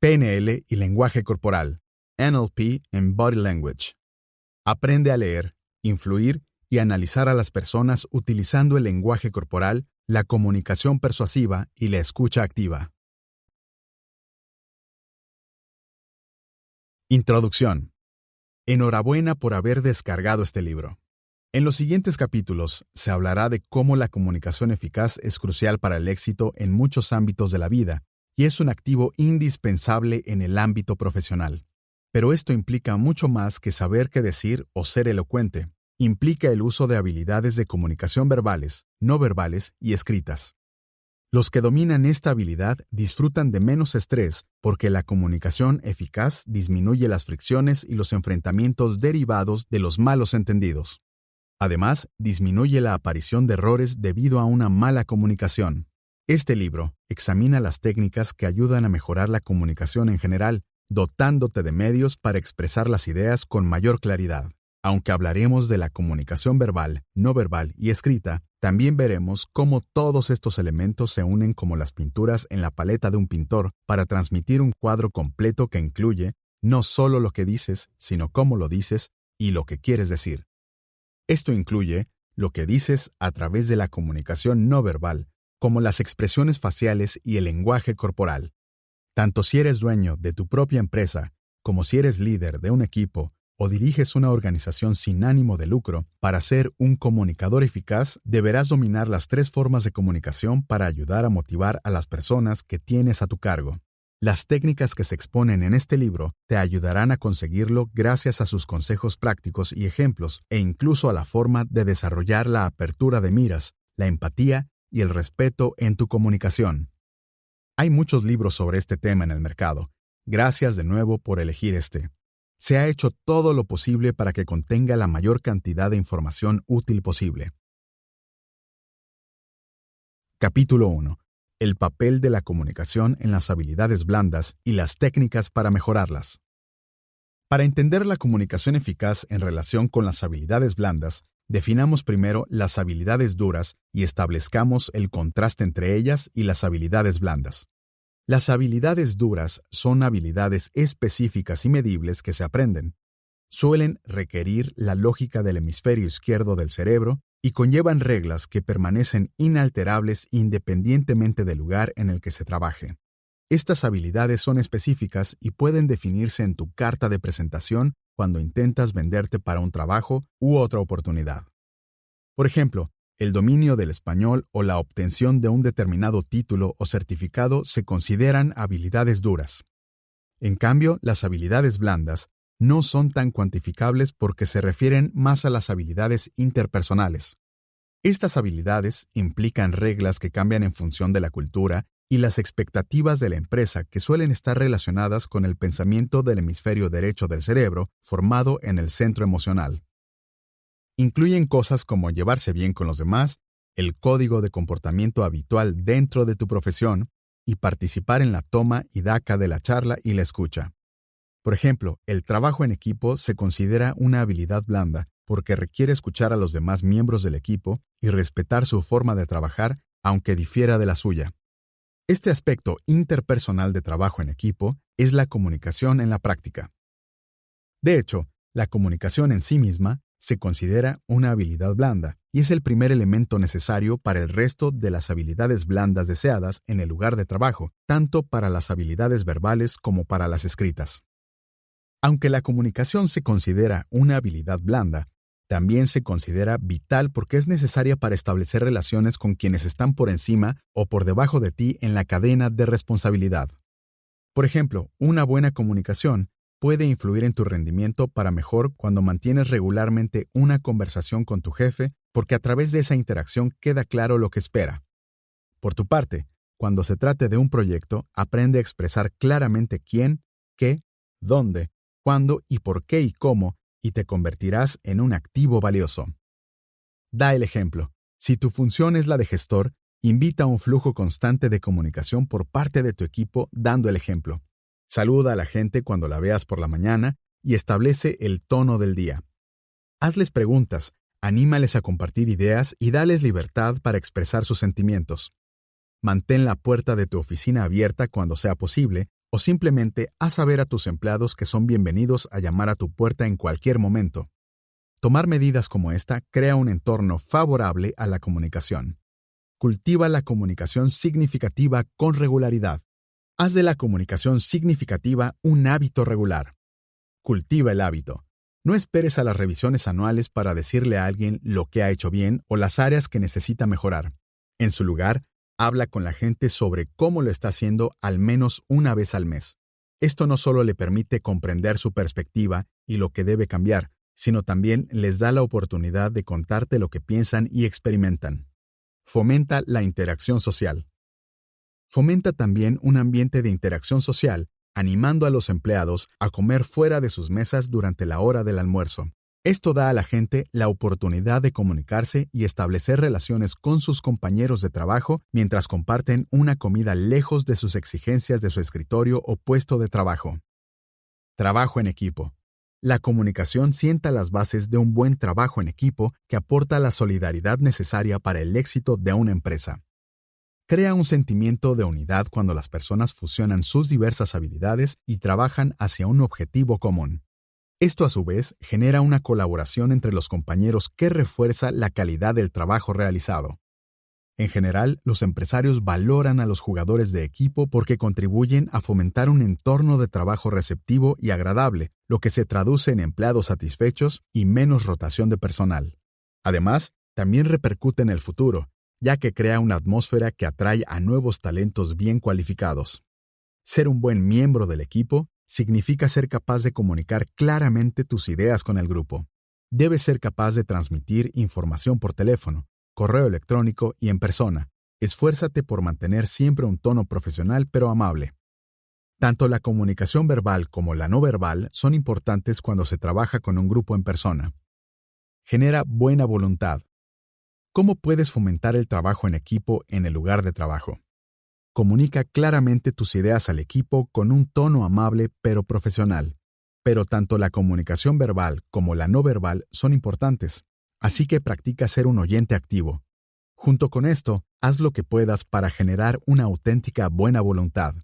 PNL y lenguaje corporal, NLP en Body Language. Aprende a leer, influir y analizar a las personas utilizando el lenguaje corporal, la comunicación persuasiva y la escucha activa. Introducción. Enhorabuena por haber descargado este libro. En los siguientes capítulos se hablará de cómo la comunicación eficaz es crucial para el éxito en muchos ámbitos de la vida y es un activo indispensable en el ámbito profesional. Pero esto implica mucho más que saber qué decir o ser elocuente. Implica el uso de habilidades de comunicación verbales, no verbales y escritas. Los que dominan esta habilidad disfrutan de menos estrés porque la comunicación eficaz disminuye las fricciones y los enfrentamientos derivados de los malos entendidos. Además, disminuye la aparición de errores debido a una mala comunicación. Este libro examina las técnicas que ayudan a mejorar la comunicación en general, dotándote de medios para expresar las ideas con mayor claridad. Aunque hablaremos de la comunicación verbal, no verbal y escrita, también veremos cómo todos estos elementos se unen como las pinturas en la paleta de un pintor para transmitir un cuadro completo que incluye no solo lo que dices, sino cómo lo dices y lo que quieres decir. Esto incluye lo que dices a través de la comunicación no verbal, como las expresiones faciales y el lenguaje corporal. Tanto si eres dueño de tu propia empresa, como si eres líder de un equipo o diriges una organización sin ánimo de lucro, para ser un comunicador eficaz deberás dominar las 3 formas de comunicación para ayudar a motivar a las personas que tienes a tu cargo. Las técnicas que se exponen en este libro te ayudarán a conseguirlo gracias a sus consejos prácticos y ejemplos e incluso a la forma de desarrollar la apertura de miras, la empatía y el respeto en tu comunicación. Hay muchos libros sobre este tema en el mercado. Gracias de nuevo por elegir este. Se ha hecho todo lo posible para que contenga la mayor cantidad de información útil posible. Capítulo 1. El papel de la comunicación en las habilidades blandas y las técnicas para mejorarlas. Para entender la comunicación eficaz en relación con las habilidades blandas, definamos primero las habilidades duras y establezcamos el contraste entre ellas y las habilidades blandas. Las habilidades duras son habilidades específicas y medibles que se aprenden. Suelen requerir la lógica del hemisferio izquierdo del cerebro y conllevan reglas que permanecen inalterables independientemente del lugar en el que se trabaje. Estas habilidades son específicas y pueden definirse en tu carta de presentación cuando intentas venderte para un trabajo u otra oportunidad. Por ejemplo, el dominio del español o la obtención de un determinado título o certificado se consideran habilidades duras. En cambio, las habilidades blandas no son tan cuantificables porque se refieren más a las habilidades interpersonales. Estas habilidades implican reglas que cambian en función de la cultura y las expectativas de la empresa que suelen estar relacionadas con el pensamiento del hemisferio derecho del cerebro formado en el centro emocional. Incluyen cosas como llevarse bien con los demás, el código de comportamiento habitual dentro de tu profesión y participar en la toma y daca de la charla y la escucha. Por ejemplo, el trabajo en equipo se considera una habilidad blanda porque requiere escuchar a los demás miembros del equipo y respetar su forma de trabajar, aunque difiera de la suya. Este aspecto interpersonal de trabajo en equipo es la comunicación en la práctica. De hecho, la comunicación en sí misma se considera una habilidad blanda y es el primer elemento necesario para el resto de las habilidades blandas deseadas en el lugar de trabajo, tanto para las habilidades verbales como para las escritas. Aunque la comunicación se considera una habilidad blanda, también se considera vital porque es necesaria para establecer relaciones con quienes están por encima o por debajo de ti en la cadena de responsabilidad. Por ejemplo, una buena comunicación puede influir en tu rendimiento para mejor cuando mantienes regularmente una conversación con tu jefe porque a través de esa interacción queda claro lo que espera. Por tu parte, cuando se trate de un proyecto, aprende a expresar claramente quién, qué, dónde, cuándo y por qué y cómo, y te convertirás en un activo valioso. Da el ejemplo. Si tu función es la de gestor, invita a un flujo constante de comunicación por parte de tu equipo dando el ejemplo. Saluda a la gente cuando la veas por la mañana y establece el tono del día. Hazles preguntas, anímales a compartir ideas y dales libertad para expresar sus sentimientos. Mantén la puerta de tu oficina abierta cuando sea posible, O simplemente haz saber a tus empleados que son bienvenidos a llamar a tu puerta en cualquier momento. Tomar medidas como esta crea un entorno favorable a la comunicación. Cultiva la comunicación significativa con regularidad. Haz de la comunicación significativa un hábito regular. Cultiva el hábito. No esperes a las revisiones anuales para decirle a alguien lo que ha hecho bien o las áreas que necesita mejorar. En su lugar, habla con la gente sobre cómo lo está haciendo al menos una vez al mes. Esto no solo le permite comprender su perspectiva y lo que debe cambiar, sino también les da la oportunidad de contarte lo que piensan y experimentan. Fomenta la interacción social. Fomenta también un ambiente de interacción social, animando a los empleados a comer fuera de sus mesas durante la hora del almuerzo. Esto da a la gente la oportunidad de comunicarse y establecer relaciones con sus compañeros de trabajo mientras comparten una comida lejos de sus exigencias de su escritorio o puesto de trabajo. Trabajo en equipo. La comunicación sienta las bases de un buen trabajo en equipo que aporta la solidaridad necesaria para el éxito de una empresa. Crea un sentimiento de unidad cuando las personas fusionan sus diversas habilidades y trabajan hacia un objetivo común. Esto a su vez genera una colaboración entre los compañeros que refuerza la calidad del trabajo realizado. En general, los empresarios valoran a los jugadores de equipo porque contribuyen a fomentar un entorno de trabajo receptivo y agradable, lo que se traduce en empleados satisfechos y menos rotación de personal. Además, también repercute en el futuro, ya que crea una atmósfera que atrae a nuevos talentos bien cualificados. Ser un buen miembro del equipo significa ser capaz de comunicar claramente tus ideas con el grupo. Debes ser capaz de transmitir información por teléfono, correo electrónico y en persona. Esfuérzate por mantener siempre un tono profesional pero amable. Tanto la comunicación verbal como la no verbal son importantes cuando se trabaja con un grupo en persona. Genera buena voluntad. ¿Cómo puedes fomentar el trabajo en equipo en el lugar de trabajo? Comunica claramente tus ideas al equipo con un tono amable pero profesional. Pero tanto la comunicación verbal como la no verbal son importantes, así que practica ser un oyente activo. Junto con esto, haz lo que puedas para generar una auténtica buena voluntad.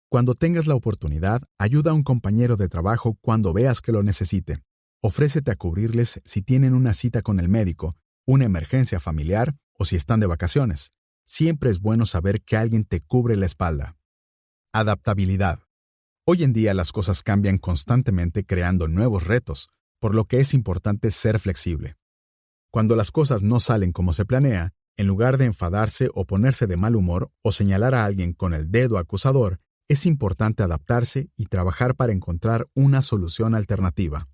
Cuando tengas la oportunidad, ayuda a un compañero de trabajo cuando veas que lo necesite. Ofrécete a cubrirles si tienen una cita con el médico, una emergencia familiar o si están de vacaciones. Siempre es bueno saber que alguien te cubre la espalda. Adaptabilidad. Hoy en día las cosas cambian constantemente creando nuevos retos, por lo que es importante ser flexible. Cuando las cosas no salen como se planea, en lugar de enfadarse o ponerse de mal humor o señalar a alguien con el dedo acusador, es importante adaptarse y trabajar para encontrar una solución alternativa.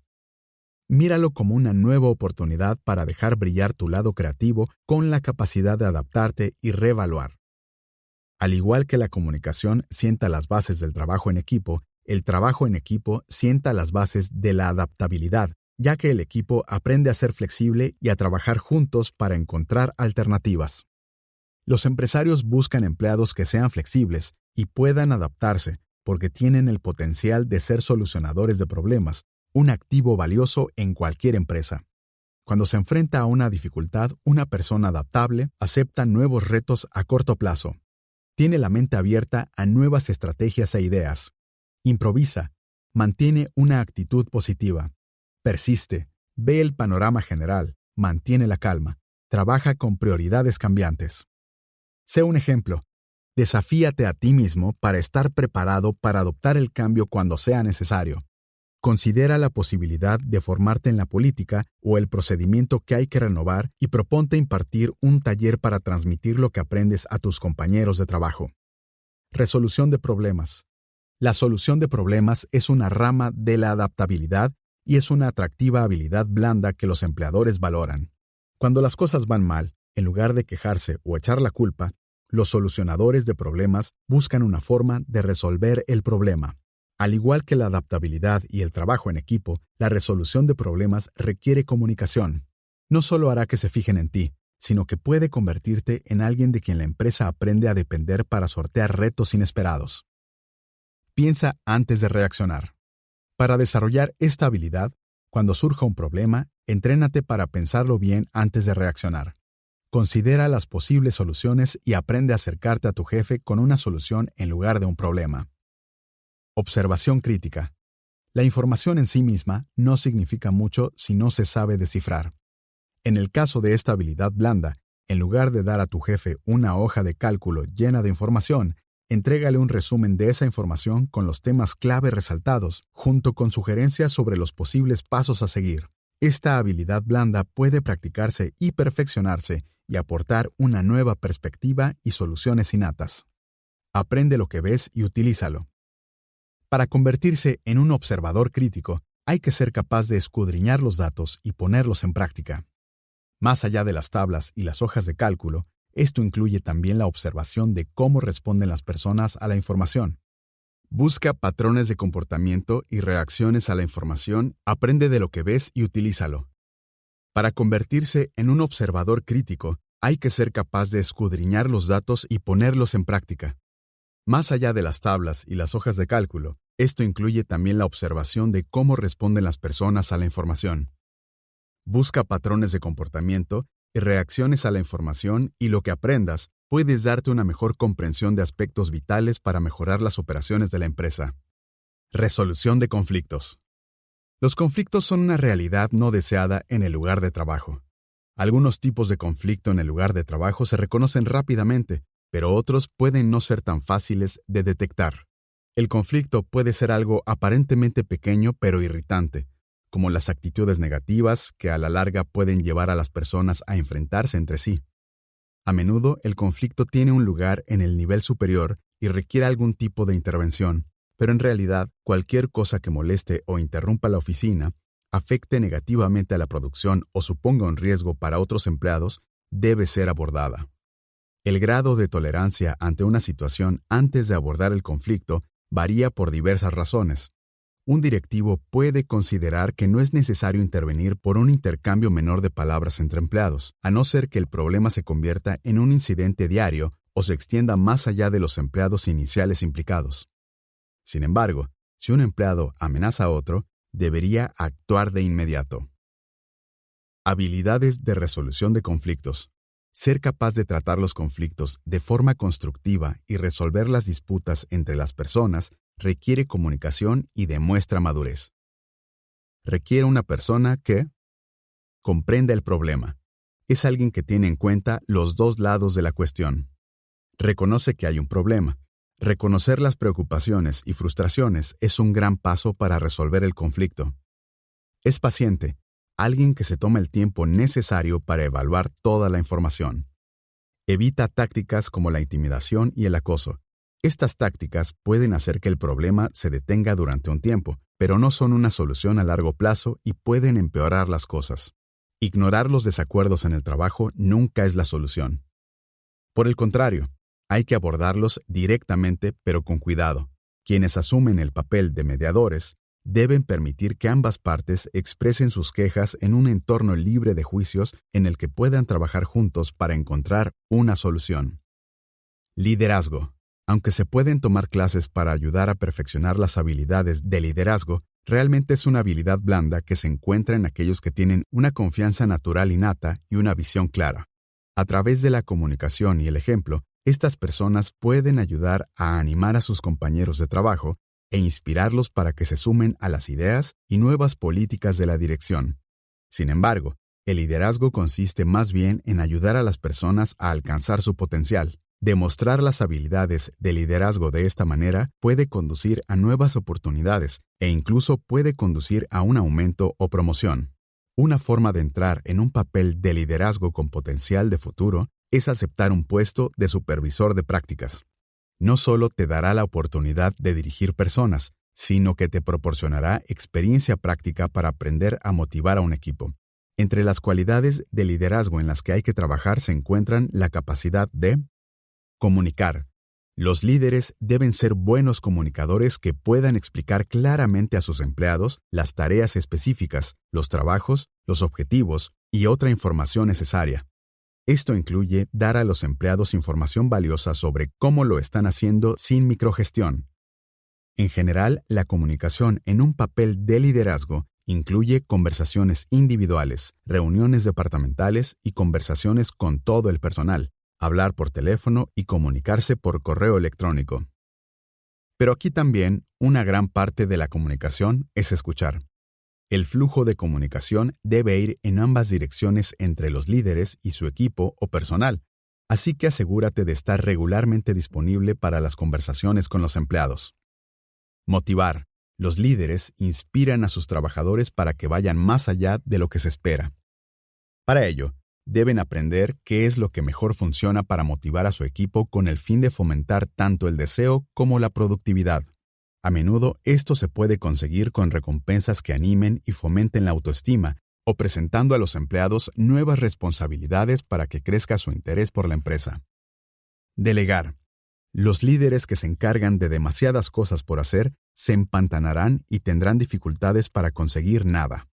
Míralo como una nueva oportunidad para dejar brillar tu lado creativo con la capacidad de adaptarte y reevaluar. Al igual que la comunicación sienta las bases del trabajo en equipo, el trabajo en equipo sienta las bases de la adaptabilidad, ya que el equipo aprende a ser flexible y a trabajar juntos para encontrar alternativas. Los empresarios buscan empleados que sean flexibles y puedan adaptarse, porque tienen el potencial de ser solucionadores de problemas, un activo valioso en cualquier empresa. Cuando se enfrenta a una dificultad, una persona adaptable acepta nuevos retos a corto plazo. Tiene la mente abierta a nuevas estrategias e ideas. Improvisa. Mantiene una actitud positiva. Persiste. Ve el panorama general. Mantiene la calma. Trabaja con prioridades cambiantes. Sé un ejemplo. Desafíate a ti mismo para estar preparado para adoptar el cambio cuando sea necesario. Considera la posibilidad de formarte en la política o el procedimiento que hay que renovar y proponte impartir un taller para transmitir lo que aprendes a tus compañeros de trabajo. Resolución de problemas. La solución de problemas es una rama de la adaptabilidad y es una atractiva habilidad blanda que los empleadores valoran. Cuando las cosas van mal, en lugar de quejarse o echar la culpa, los solucionadores de problemas buscan una forma de resolver el problema. Al igual que la adaptabilidad y el trabajo en equipo, la resolución de problemas requiere comunicación. No solo hará que se fijen en ti, sino que puede convertirte en alguien de quien la empresa aprende a depender para sortear retos inesperados. Piensa antes de reaccionar. Para desarrollar esta habilidad, cuando surja un problema, entrénate para pensarlo bien antes de reaccionar. Considera las posibles soluciones y aprende a acercarte a tu jefe con una solución en lugar de un problema. Observación crítica. La información en sí misma no significa mucho si no se sabe descifrar. En el caso de esta habilidad blanda, en lugar de dar a tu jefe una hoja de cálculo llena de información, entrégale un resumen de esa información con los temas clave resaltados, junto con sugerencias sobre los posibles pasos a seguir. Esta habilidad blanda puede practicarse y perfeccionarse y aportar una nueva perspectiva y soluciones innatas. Aprende lo que ves y utilízalo. Para convertirse en un observador crítico, hay que ser capaz de escudriñar los datos y ponerlos en práctica. Más allá de las tablas y las hojas de cálculo, esto incluye también la observación de cómo responden las personas a la información. Busca patrones de comportamiento y reacciones a la información, aprende de lo que ves y utilízalo. Para convertirse en un observador crítico, hay que ser capaz de escudriñar los datos y ponerlos en práctica. Más allá de las tablas y las hojas de cálculo, esto incluye también la observación de cómo responden las personas a la información. Busca patrones de comportamiento y reacciones a la información y lo que aprendas puedes darte una mejor comprensión de aspectos vitales para mejorar las operaciones de la empresa. Resolución de conflictos. Los conflictos son una realidad no deseada en el lugar de trabajo. Algunos tipos de conflicto en el lugar de trabajo se reconocen rápidamente, pero otros pueden no ser tan fáciles de detectar. El conflicto puede ser algo aparentemente pequeño pero irritante, como las actitudes negativas que a la larga pueden llevar a las personas a enfrentarse entre sí. A menudo el conflicto tiene un lugar en el nivel superior y requiere algún tipo de intervención, pero en realidad cualquier cosa que moleste o interrumpa la oficina, afecte negativamente a la producción o suponga un riesgo para otros empleados, debe ser abordada. El grado de tolerancia ante una situación antes de abordar el conflicto varía por diversas razones. Un directivo puede considerar que no es necesario intervenir por un intercambio menor de palabras entre empleados, a no ser que el problema se convierta en un incidente diario o se extienda más allá de los empleados iniciales implicados. Sin embargo, si un empleado amenaza a otro, debería actuar de inmediato. Habilidades de resolución de conflictos. Ser capaz de tratar los conflictos de forma constructiva y resolver las disputas entre las personas requiere comunicación y demuestra madurez. Requiere una persona que comprenda el problema. Es alguien que tiene en cuenta los dos lados de la cuestión. Reconoce que hay un problema. Reconocer las preocupaciones y frustraciones es un gran paso para resolver el conflicto. Es paciente. Alguien que se toma el tiempo necesario para evaluar toda la información. Evita tácticas como la intimidación y el acoso. Estas tácticas pueden hacer que el problema se detenga durante un tiempo, pero no son una solución a largo plazo y pueden empeorar las cosas. Ignorar los desacuerdos en el trabajo nunca es la solución. Por el contrario, hay que abordarlos directamente pero con cuidado. Quienes asumen el papel de mediadores deben permitir que ambas partes expresen sus quejas en un entorno libre de juicios en el que puedan trabajar juntos para encontrar una solución. Liderazgo. Aunque se pueden tomar clases para ayudar a perfeccionar las habilidades de liderazgo, realmente es una habilidad blanda que se encuentra en aquellos que tienen una confianza natural innata y una visión clara. A través de la comunicación y el ejemplo, estas personas pueden ayudar a animar a sus compañeros de trabajo e inspirarlos para que se sumen a las ideas y nuevas políticas de la dirección. Sin embargo, el liderazgo consiste más bien en ayudar a las personas a alcanzar su potencial. Demostrar las habilidades de liderazgo de esta manera puede conducir a nuevas oportunidades e incluso puede conducir a un aumento o promoción. Una forma de entrar en un papel de liderazgo con potencial de futuro es aceptar un puesto de supervisor de prácticas. No solo te dará la oportunidad de dirigir personas, sino que te proporcionará experiencia práctica para aprender a motivar a un equipo. Entre las cualidades de liderazgo en las que hay que trabajar se encuentran la capacidad de comunicar. Los líderes deben ser buenos comunicadores que puedan explicar claramente a sus empleados las tareas específicas, los trabajos, los objetivos y otra información necesaria. Esto incluye dar a los empleados información valiosa sobre cómo lo están haciendo sin microgestión. En general, la comunicación en un papel de liderazgo incluye conversaciones individuales, reuniones departamentales y conversaciones con todo el personal, hablar por teléfono y comunicarse por correo electrónico. Pero aquí también una gran parte de la comunicación es escuchar. El flujo de comunicación debe ir en ambas direcciones entre los líderes y su equipo o personal, así que asegúrate de estar regularmente disponible para las conversaciones con los empleados. Motivar. Los líderes inspiran a sus trabajadores para que vayan más allá de lo que se espera. Para ello, deben aprender qué es lo que mejor funciona para motivar a su equipo con el fin de fomentar tanto el deseo como la productividad. A menudo esto se puede conseguir con recompensas que animen y fomenten la autoestima o presentando a los empleados nuevas responsabilidades para que crezca su interés por la empresa. Delegar. Los líderes que se encargan de demasiadas cosas por hacer se empantanarán y tendrán dificultades para conseguir nada.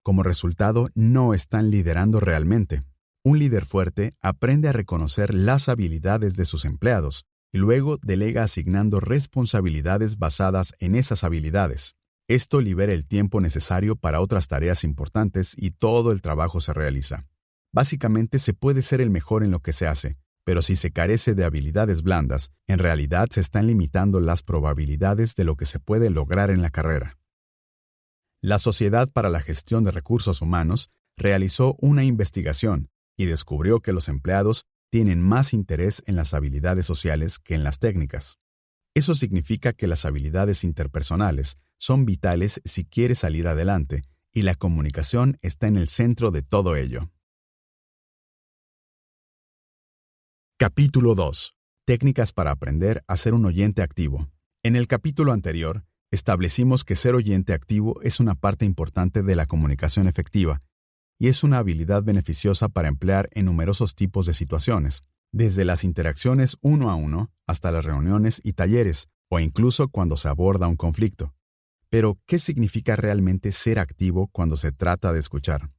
Como resultado, no están liderando realmente. Un líder fuerte aprende a reconocer las habilidades de sus empleados y luego delega asignando responsabilidades basadas en esas habilidades. Esto libera el tiempo necesario para otras tareas importantes y todo el trabajo se realiza. Básicamente se puede ser el mejor en lo que se hace, pero si se carece de habilidades blandas, en realidad se están limitando las probabilidades de lo que se puede lograr en la carrera. La Sociedad para la Gestión de Recursos Humanos realizó una investigación y descubrió que los empleados tienen más interés en las habilidades sociales que en las técnicas. Eso significa que las habilidades interpersonales son vitales si quieres salir adelante, y la comunicación está en el centro de todo ello. Capítulo 2. Técnicas para aprender a ser un oyente activo. En el capítulo anterior, establecimos que ser oyente activo es una parte importante de la comunicación efectiva, y es una habilidad beneficiosa para emplear en numerosos tipos de situaciones, desde las interacciones uno a uno hasta las reuniones y talleres, o incluso cuando se aborda un conflicto. Pero, ¿qué significa realmente ser activo cuando se trata de escuchar?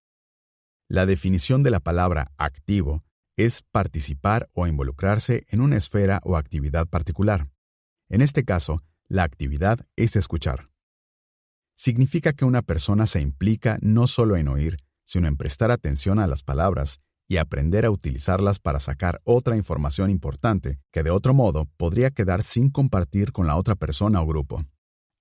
La definición de la palabra activo es participar o involucrarse en una esfera o actividad particular. En este caso, la actividad es escuchar. Significa que una persona se implica no solo en oír, sino en prestar atención a las palabras y aprender a utilizarlas para sacar otra información importante que de otro modo podría quedar sin compartir con la otra persona o grupo.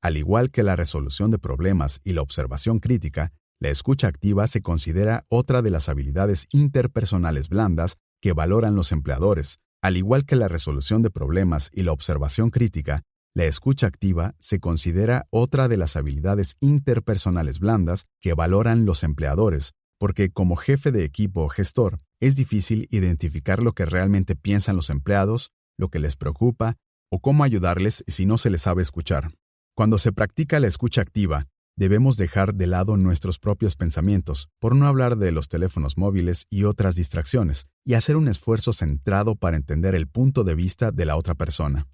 Al igual que la resolución de problemas y la observación crítica, la escucha activa se considera otra de las habilidades interpersonales blandas que valoran los empleadores. Al igual que la resolución de problemas y la observación crítica, la escucha activa se considera otra de las habilidades interpersonales blandas que valoran los empleadores, porque como jefe de equipo o gestor, es difícil identificar lo que realmente piensan los empleados, lo que les preocupa o cómo ayudarles si no se les sabe escuchar. Cuando se practica la escucha activa, debemos dejar de lado nuestros propios pensamientos, por no hablar de los teléfonos móviles y otras distracciones, y hacer un esfuerzo centrado para entender el punto de vista de la otra persona.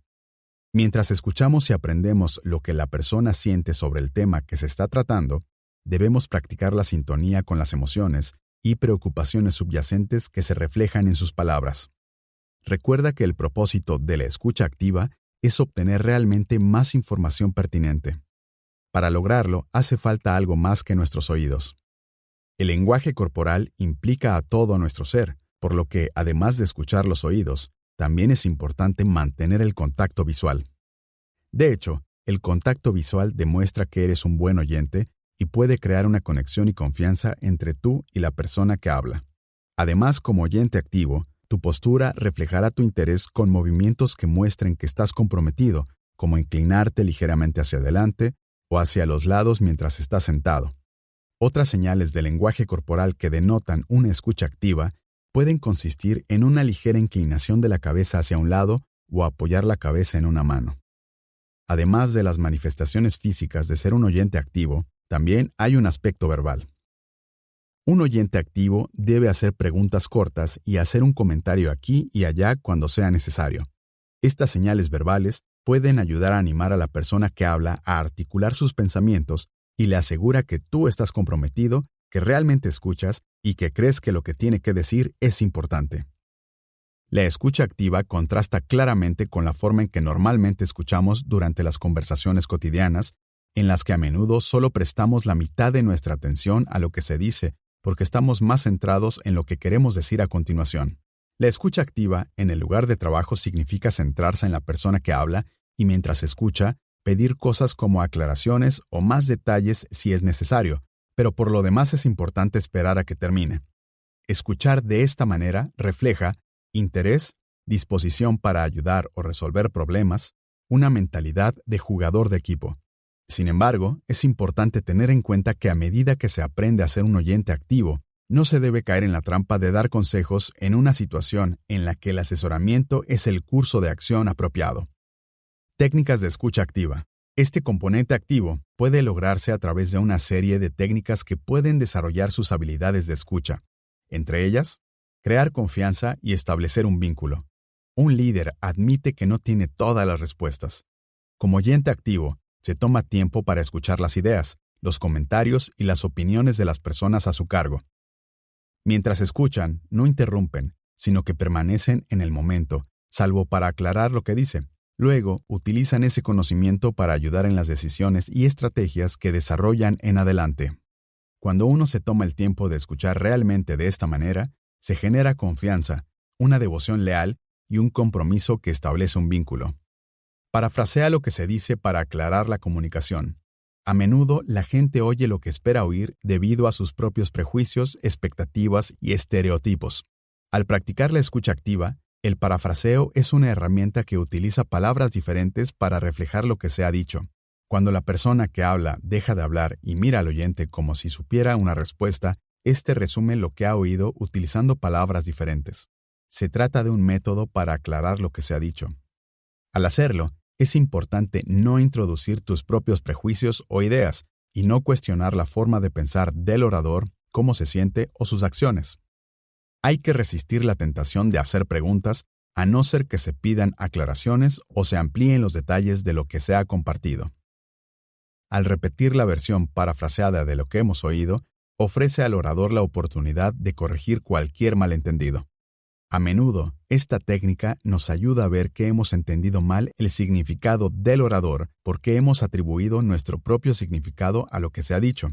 Mientras escuchamos y aprendemos lo que la persona siente sobre el tema que se está tratando, debemos practicar la sintonía con las emociones y preocupaciones subyacentes que se reflejan en sus palabras. Recuerda que el propósito de la escucha activa es obtener realmente más información pertinente. Para lograrlo, hace falta algo más que nuestros oídos. El lenguaje corporal implica a todo nuestro ser, por lo que, además de escuchar los oídos, también es importante mantener el contacto visual. De hecho, el contacto visual demuestra que eres un buen oyente y puede crear una conexión y confianza entre tú y la persona que habla. Además, como oyente activo, tu postura reflejará tu interés con movimientos que muestren que estás comprometido, como inclinarte ligeramente hacia adelante o hacia los lados mientras estás sentado. Otras señales de lenguaje corporal que denotan una escucha activa pueden consistir en una ligera inclinación de la cabeza hacia un lado o apoyar la cabeza en una mano. Además de las manifestaciones físicas de ser un oyente activo, también hay un aspecto verbal. Un oyente activo debe hacer preguntas cortas y hacer un comentario aquí y allá cuando sea necesario. Estas señales verbales pueden ayudar a animar a la persona que habla a articular sus pensamientos y le asegura que tú estás comprometido, que realmente escuchas y que crees que lo que tiene que decir es importante. La escucha activa contrasta claramente con la forma en que normalmente escuchamos durante las conversaciones cotidianas, en las que a menudo solo prestamos la mitad de nuestra atención a lo que se dice porque estamos más centrados en lo que queremos decir a continuación. La escucha activa en el lugar de trabajo significa centrarse en la persona que habla y mientras escucha, pedir cosas como aclaraciones o más detalles si es necesario, pero por lo demás es importante esperar a que termine. Escuchar de esta manera refleja interés, disposición para ayudar o resolver problemas, una mentalidad de jugador de equipo. Sin embargo, es importante tener en cuenta que a medida que se aprende a ser un oyente activo, no se debe caer en la trampa de dar consejos en una situación en la que el asesoramiento es el curso de acción apropiado. Técnicas de escucha activa. Este componente activo puede lograrse a través de una serie de técnicas que pueden desarrollar sus habilidades de escucha. Entre ellas, crear confianza y establecer un vínculo. Un líder admite que no tiene todas las respuestas. Como oyente activo, se toma tiempo para escuchar las ideas, los comentarios y las opiniones de las personas a su cargo. Mientras escuchan, no interrumpen, sino que permanecen en el momento, salvo para aclarar lo que dice. Luego, utilizan ese conocimiento para ayudar en las decisiones y estrategias que desarrollan en adelante. Cuando uno se toma el tiempo de escuchar realmente de esta manera, se genera confianza, una devoción leal y un compromiso que establece un vínculo. Parafrasea lo que se dice para aclarar la comunicación. A menudo la gente oye lo que espera oír debido a sus propios prejuicios, expectativas y estereotipos. Al practicar la escucha activa, el parafraseo es una herramienta que utiliza palabras diferentes para reflejar lo que se ha dicho. Cuando la persona que habla deja de hablar y mira al oyente como si supiera una respuesta, éste resume lo que ha oído utilizando palabras diferentes. Se trata de un método para aclarar lo que se ha dicho. Al hacerlo, es importante no introducir tus propios prejuicios o ideas y no cuestionar la forma de pensar del orador, cómo se siente o sus acciones. Hay que resistir la tentación de hacer preguntas a no ser que se pidan aclaraciones o se amplíen los detalles de lo que se ha compartido. Al repetir la versión parafraseada de lo que hemos oído, ofrece al orador la oportunidad de corregir cualquier malentendido. A menudo, esta técnica nos ayuda a ver que hemos entendido mal el significado del orador porque hemos atribuido nuestro propio significado a lo que se ha dicho.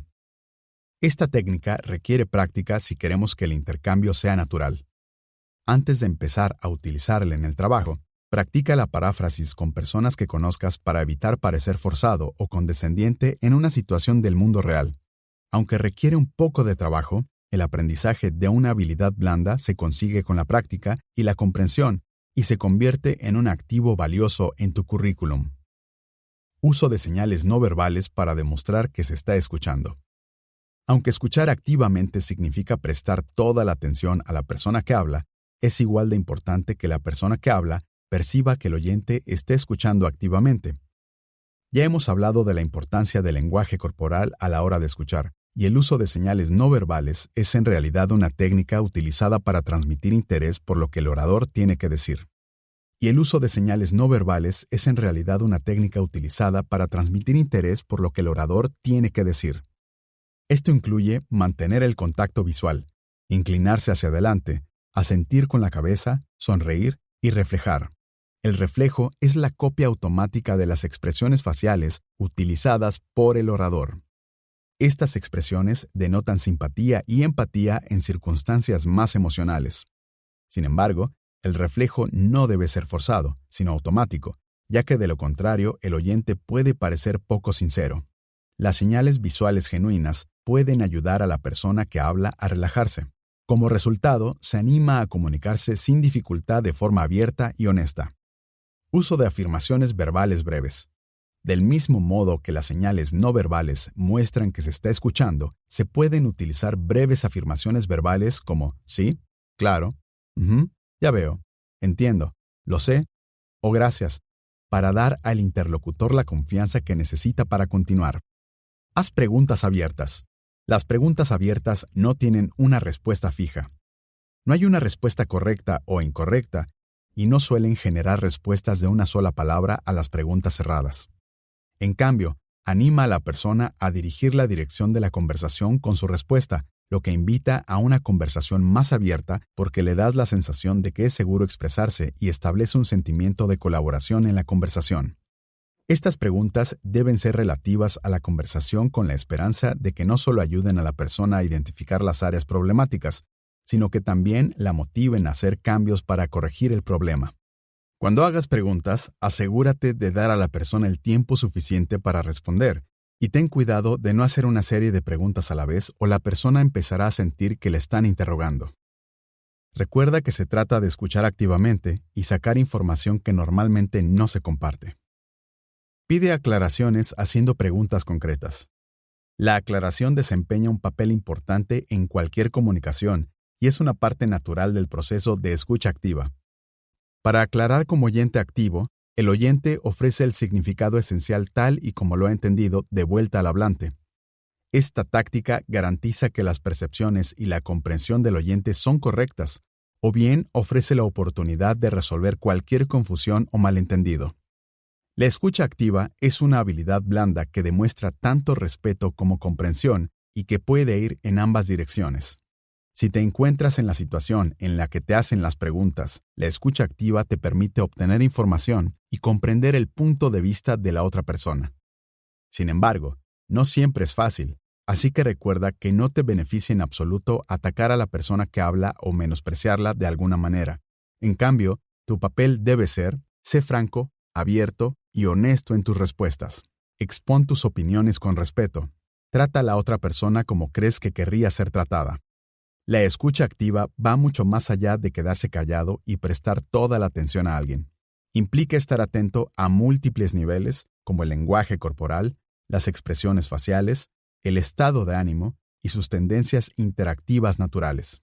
Esta técnica requiere práctica si queremos que el intercambio sea natural. Antes de empezar a utilizarla en el trabajo, practica la paráfrasis con personas que conozcas para evitar parecer forzado o condescendiente en una situación del mundo real. Aunque requiere un poco de trabajo, el aprendizaje de una habilidad blanda se consigue con la práctica y la comprensión y se convierte en un activo valioso en tu currículum. Uso de señales no verbales para demostrar que se está escuchando. Aunque escuchar activamente significa prestar toda la atención a la persona que habla, es igual de importante que la persona que habla perciba que el oyente esté escuchando activamente. Ya hemos hablado de la importancia del lenguaje corporal a la hora de escuchar, y el uso de señales no verbales es en realidad una técnica utilizada para transmitir interés por lo que el orador tiene que decir. Y el uso de señales no verbales es en realidad una técnica utilizada para transmitir interés por lo que el orador tiene que decir. Esto incluye mantener el contacto visual, inclinarse hacia adelante, asentir con la cabeza, sonreír y reflejar. El reflejo es la copia automática de las expresiones faciales utilizadas por el orador. Estas expresiones denotan simpatía y empatía en circunstancias más emocionales. Sin embargo, el reflejo no debe ser forzado, sino automático, ya que de lo contrario el oyente puede parecer poco sincero. Las señales visuales genuinas pueden ayudar a la persona que habla a relajarse. Como resultado, se anima a comunicarse sin dificultad de forma abierta y honesta. Uso de afirmaciones verbales breves. Del mismo modo que las señales no verbales muestran que se está escuchando, se pueden utilizar breves afirmaciones verbales como sí, claro, ya veo, entiendo, lo sé o gracias, para dar al interlocutor la confianza que necesita para continuar. Haz preguntas abiertas. Las preguntas abiertas no tienen una respuesta fija. No hay una respuesta correcta o incorrecta y no suelen generar respuestas de una sola palabra a las preguntas cerradas. En cambio, anima a la persona a dirigir la dirección de la conversación con su respuesta, lo que invita a una conversación más abierta porque le das la sensación de que es seguro expresarse y establece un sentimiento de colaboración en la conversación. Estas preguntas deben ser relativas a la conversación con la esperanza de que no solo ayuden a la persona a identificar las áreas problemáticas, sino que también la motiven a hacer cambios para corregir el problema. Cuando hagas preguntas, asegúrate de dar a la persona el tiempo suficiente para responder, y ten cuidado de no hacer una serie de preguntas a la vez o la persona empezará a sentir que le están interrogando. Recuerda que se trata de escuchar activamente y sacar información que normalmente no se comparte. Pide aclaraciones haciendo preguntas concretas. La aclaración desempeña un papel importante en cualquier comunicación y es una parte natural del proceso de escucha activa. Para aclarar como oyente activo, el oyente ofrece el significado esencial tal y como lo ha entendido de vuelta al hablante. Esta táctica garantiza que las percepciones y la comprensión del oyente son correctas, o bien ofrece la oportunidad de resolver cualquier confusión o malentendido. La escucha activa es una habilidad blanda que demuestra tanto respeto como comprensión y que puede ir en ambas direcciones. Si te encuentras en la situación en la que te hacen las preguntas, la escucha activa te permite obtener información y comprender el punto de vista de la otra persona. Sin embargo, no siempre es fácil, así que recuerda que no te beneficia en absoluto atacar a la persona que habla o menospreciarla de alguna manera. En cambio, tu papel debe ser, sé franco, abierto y honesto en tus respuestas. Expón tus opiniones con respeto. Trata a la otra persona como crees que querría ser tratada. La escucha activa va mucho más allá de quedarse callado y prestar toda la atención a alguien. Implica estar atento a múltiples niveles, como el lenguaje corporal, las expresiones faciales, el estado de ánimo y sus tendencias interactivas naturales.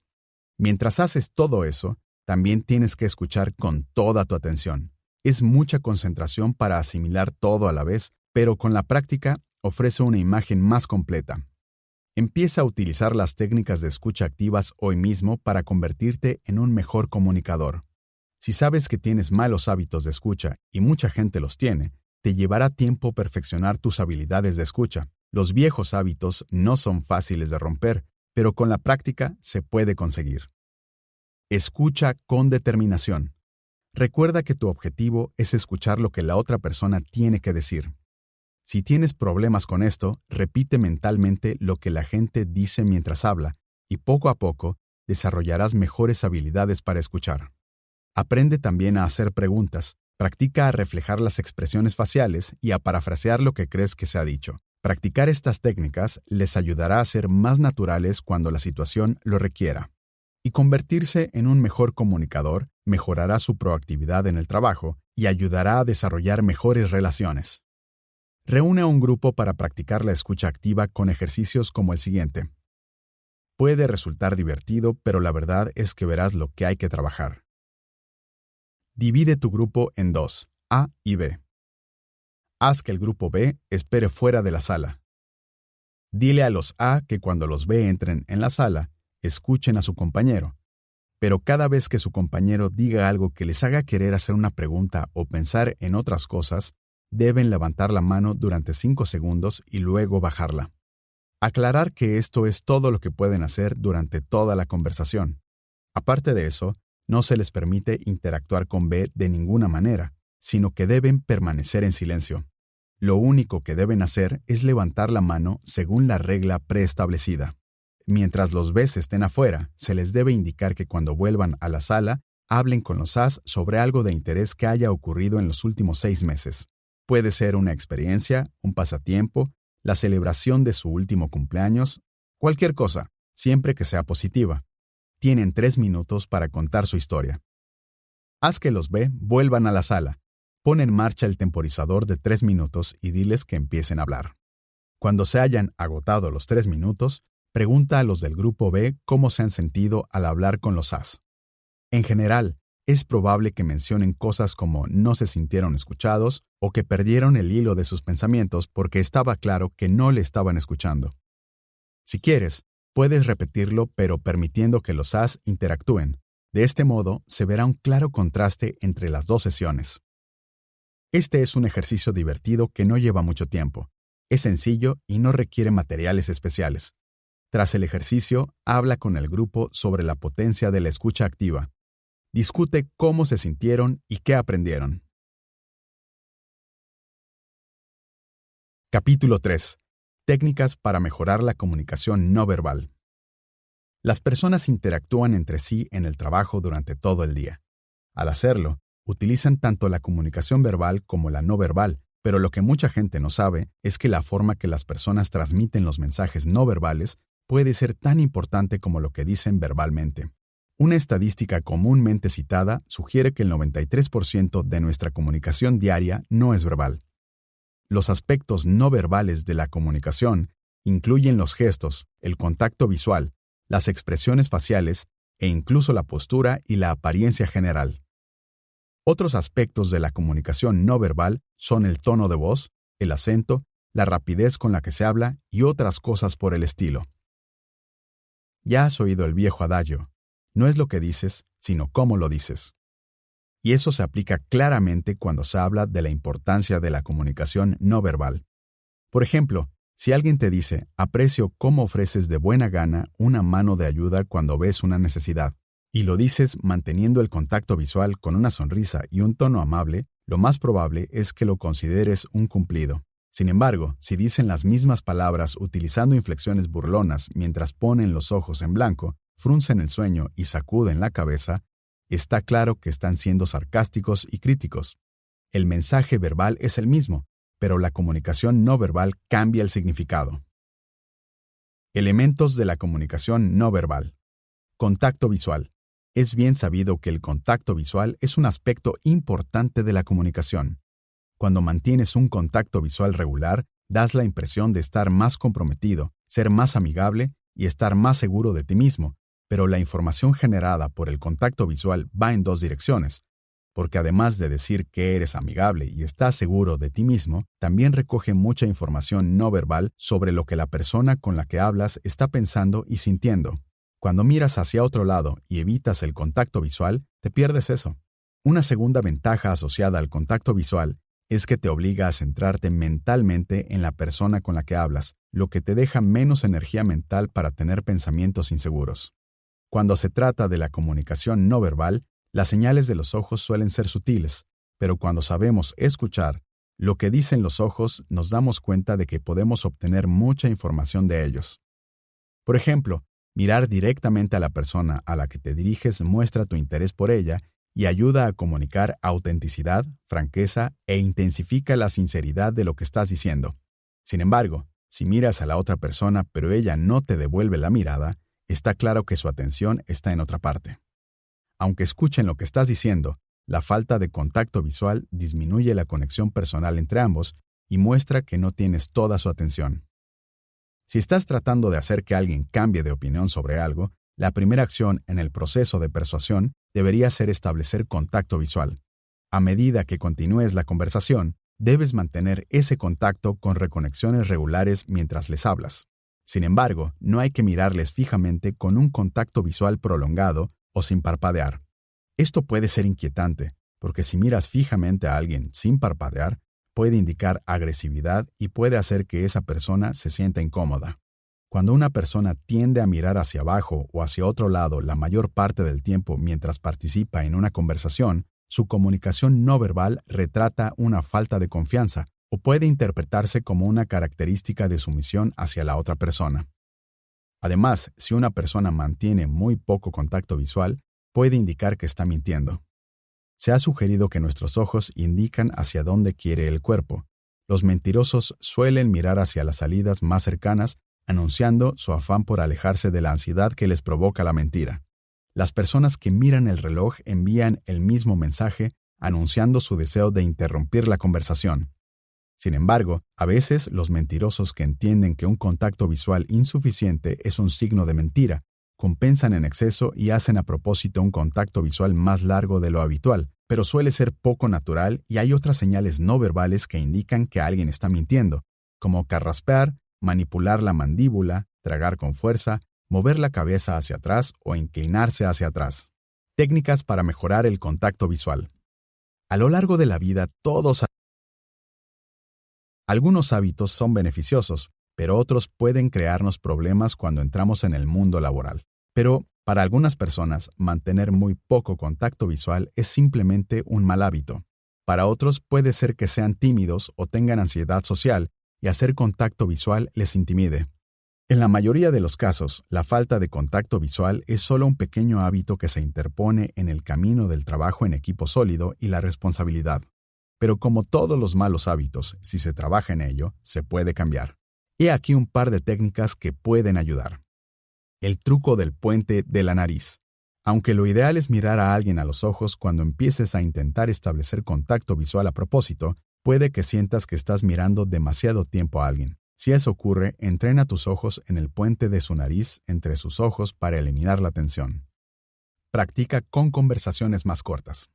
Mientras haces todo eso, también tienes que escuchar con toda tu atención. Es mucha concentración para asimilar todo a la vez, pero con la práctica ofrece una imagen más completa. Empieza a utilizar las técnicas de escucha activas hoy mismo para convertirte en un mejor comunicador. Si sabes que tienes malos hábitos de escucha, y mucha gente los tiene, te llevará tiempo perfeccionar tus habilidades de escucha. Los viejos hábitos no son fáciles de romper, pero con la práctica se puede conseguir. Escucha con determinación. Recuerda que tu objetivo es escuchar lo que la otra persona tiene que decir. Si tienes problemas con esto, repite mentalmente lo que la gente dice mientras habla, y poco a poco desarrollarás mejores habilidades para escuchar. Aprende también a hacer preguntas, practica a reflejar las expresiones faciales y a parafrasear lo que crees que se ha dicho. Practicar estas técnicas les ayudará a ser más naturales cuando la situación lo requiera. Y convertirse en un mejor comunicador mejorará su proactividad en el trabajo y ayudará a desarrollar mejores relaciones. Reúne a un grupo para practicar la escucha activa con ejercicios como el siguiente. Puede resultar divertido, pero la verdad es que verás lo que hay que trabajar. Divide tu grupo en dos, A y B. Haz que el grupo B espere fuera de la sala. Dile a los A que cuando los B entren en la sala, escuchen a su compañero, pero cada vez que su compañero diga algo que les haga querer hacer una pregunta o pensar en otras cosas, deben levantar la mano durante 5 segundos y luego bajarla. Aclarar que esto es todo lo que pueden hacer durante toda la conversación. Aparte de eso, no se les permite interactuar con B de ninguna manera, sino que deben permanecer en silencio. Lo único que deben hacer es levantar la mano según la regla preestablecida. Mientras los Bs estén afuera, se les debe indicar que cuando vuelvan a la sala, hablen con los As sobre algo de interés que haya ocurrido en los últimos 6 meses. Puede ser una experiencia, un pasatiempo, la celebración de su último cumpleaños, cualquier cosa, siempre que sea positiva. Tienen 3 minutos para contar su historia. Haz que los B vuelvan a la sala. Pon en marcha el temporizador de 3 minutos y diles que empiecen a hablar. Cuando se hayan agotado los 3 minutos, pregunta a los del grupo B cómo se han sentido al hablar con los As. En general, es probable que mencionen cosas como no se sintieron escuchados o que perdieron el hilo de sus pensamientos porque estaba claro que no le estaban escuchando. Si quieres, puedes repetirlo pero permitiendo que los As interactúen. De este modo, se verá un claro contraste entre las 2 sesiones. Este es un ejercicio divertido que no lleva mucho tiempo. Es sencillo y no requiere materiales especiales. Tras el ejercicio, habla con el grupo sobre la potencia de la escucha activa. Discute cómo se sintieron y qué aprendieron. Capítulo 3. Técnicas para mejorar la comunicación no verbal. Las personas interactúan entre sí en el trabajo durante todo el día. Al hacerlo, Utilizan tanto la comunicación verbal como la no verbal, pero lo que mucha gente no sabe es que la forma que las personas transmiten los mensajes no verbales puede ser tan importante como lo que dicen verbalmente. Una estadística comúnmente citada sugiere que el 93% de nuestra comunicación diaria no es verbal. Los aspectos no verbales de la comunicación incluyen los gestos, el contacto visual, las expresiones faciales e incluso la postura y la apariencia general. Otros aspectos de la comunicación no verbal son el tono de voz, el acento, la rapidez con la que se habla y otras cosas por el estilo. Ya has oído el viejo adagio, no es lo que dices, sino cómo lo dices. Y eso se aplica claramente cuando se habla de la importancia de la comunicación no verbal. Por ejemplo, si alguien te dice, aprecio cómo ofreces de buena gana una mano de ayuda cuando ves una necesidad, y lo dices manteniendo el contacto visual con una sonrisa y un tono amable, lo más probable es que lo consideres un cumplido. Sin embargo, si dicen las mismas palabras utilizando inflexiones burlonas mientras ponen los ojos en blanco, fruncen el ceño y sacuden la cabeza, está claro que están siendo sarcásticos y críticos. El mensaje verbal es el mismo, pero la comunicación no verbal cambia el significado. Elementos de la comunicación no verbal. Contacto visual. Es bien sabido que el contacto visual es un aspecto importante de la comunicación. Cuando mantienes un contacto visual regular, das la impresión de estar más comprometido, ser más amigable y estar más seguro de ti mismo, pero la información generada por el contacto visual va en dos direcciones, porque además de decir que eres amigable y estás seguro de ti mismo, también recoge mucha información no verbal sobre lo que la persona con la que hablas está pensando y sintiendo. Cuando miras hacia otro lado y evitas el contacto visual, te pierdes eso. Una segunda ventaja asociada al contacto visual es que te obliga a centrarte mentalmente en la persona con la que hablas, lo que te deja menos energía mental para tener pensamientos inseguros. Cuando se trata de la comunicación no verbal, las señales de los ojos suelen ser sutiles, pero cuando sabemos escuchar lo que dicen los ojos, nos damos cuenta de que podemos obtener mucha información de ellos. Por ejemplo, mirar directamente a la persona a la que te diriges muestra tu interés por ella y ayuda a comunicar autenticidad, franqueza e intensifica la sinceridad de lo que estás diciendo. Sin embargo, si miras a la otra persona pero ella no te devuelve la mirada, está claro que su atención está en otra parte. Aunque escuchen lo que estás diciendo, la falta de contacto visual disminuye la conexión personal entre ambos y muestra que no tienes toda su atención. Si estás tratando de hacer que alguien cambie de opinión sobre algo, la primera acción en el proceso de persuasión debería ser establecer contacto visual. A medida que continúes la conversación, debes mantener ese contacto con reconexiones regulares mientras les hablas. Sin embargo, no hay que mirarles fijamente con un contacto visual prolongado o sin parpadear. Esto puede ser inquietante, porque si miras fijamente a alguien sin parpadear, puede indicar agresividad y puede hacer que esa persona se sienta incómoda. Cuando una persona tiende a mirar hacia abajo o hacia otro lado la mayor parte del tiempo mientras participa en una conversación, su comunicación no verbal retrata una falta de confianza o puede interpretarse como una característica de sumisión hacia la otra persona. Además, si una persona mantiene muy poco contacto visual, puede indicar que está mintiendo. Se ha sugerido que nuestros ojos indican hacia dónde quiere el cuerpo. Los mentirosos suelen mirar hacia las salidas más cercanas, anunciando su afán por alejarse de la ansiedad que les provoca la mentira. Las personas que miran el reloj envían el mismo mensaje, anunciando su deseo de interrumpir la conversación. Sin embargo, a veces los mentirosos que entienden que un contacto visual insuficiente es un signo de mentira, compensan en exceso y hacen a propósito un contacto visual más largo de lo habitual, pero suele ser poco natural y hay otras señales no verbales que indican que alguien está mintiendo, como carraspear, manipular la mandíbula, tragar con fuerza, mover la cabeza hacia atrás o inclinarse hacia atrás. Técnicas para mejorar el contacto visual. A lo largo de la vida, algunos hábitos son beneficiosos, pero otros pueden crearnos problemas cuando entramos en el mundo laboral. Pero, para algunas personas, mantener muy poco contacto visual es simplemente un mal hábito. Para otros puede ser que sean tímidos o tengan ansiedad social y hacer contacto visual les intimide. En la mayoría de los casos, la falta de contacto visual es solo un pequeño hábito que se interpone en el camino del trabajo en equipo sólido y la responsabilidad. Pero como todos los malos hábitos, si se trabaja en ello, se puede cambiar. He aquí un par de técnicas que pueden ayudar. El truco del puente de la nariz. Aunque lo ideal es mirar a alguien a los ojos cuando empieces a intentar establecer contacto visual a propósito, puede que sientas que estás mirando demasiado tiempo a alguien. Si eso ocurre, entrena tus ojos en el puente de su nariz entre sus ojos para eliminar la tensión. Practica con conversaciones más cortas.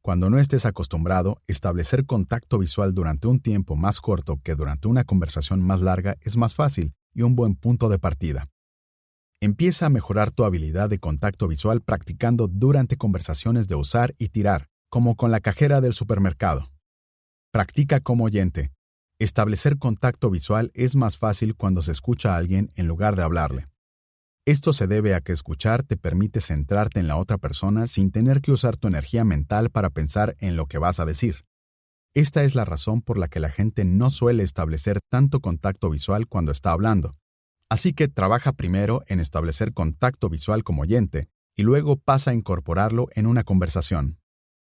Cuando no estés acostumbrado, establecer contacto visual durante un tiempo más corto que durante una conversación más larga es más fácil y un buen punto de partida. Empieza a mejorar tu habilidad de contacto visual practicando durante conversaciones de usar y tirar, como con la cajera del supermercado. Practica como oyente. Establecer contacto visual es más fácil cuando se escucha a alguien en lugar de hablarle. Esto se debe a que escuchar te permite centrarte en la otra persona sin tener que usar tu energía mental para pensar en lo que vas a decir. Esta es la razón por la que la gente no suele establecer tanto contacto visual cuando está hablando. Así que trabaja primero en establecer contacto visual como oyente y luego pasa a incorporarlo en una conversación.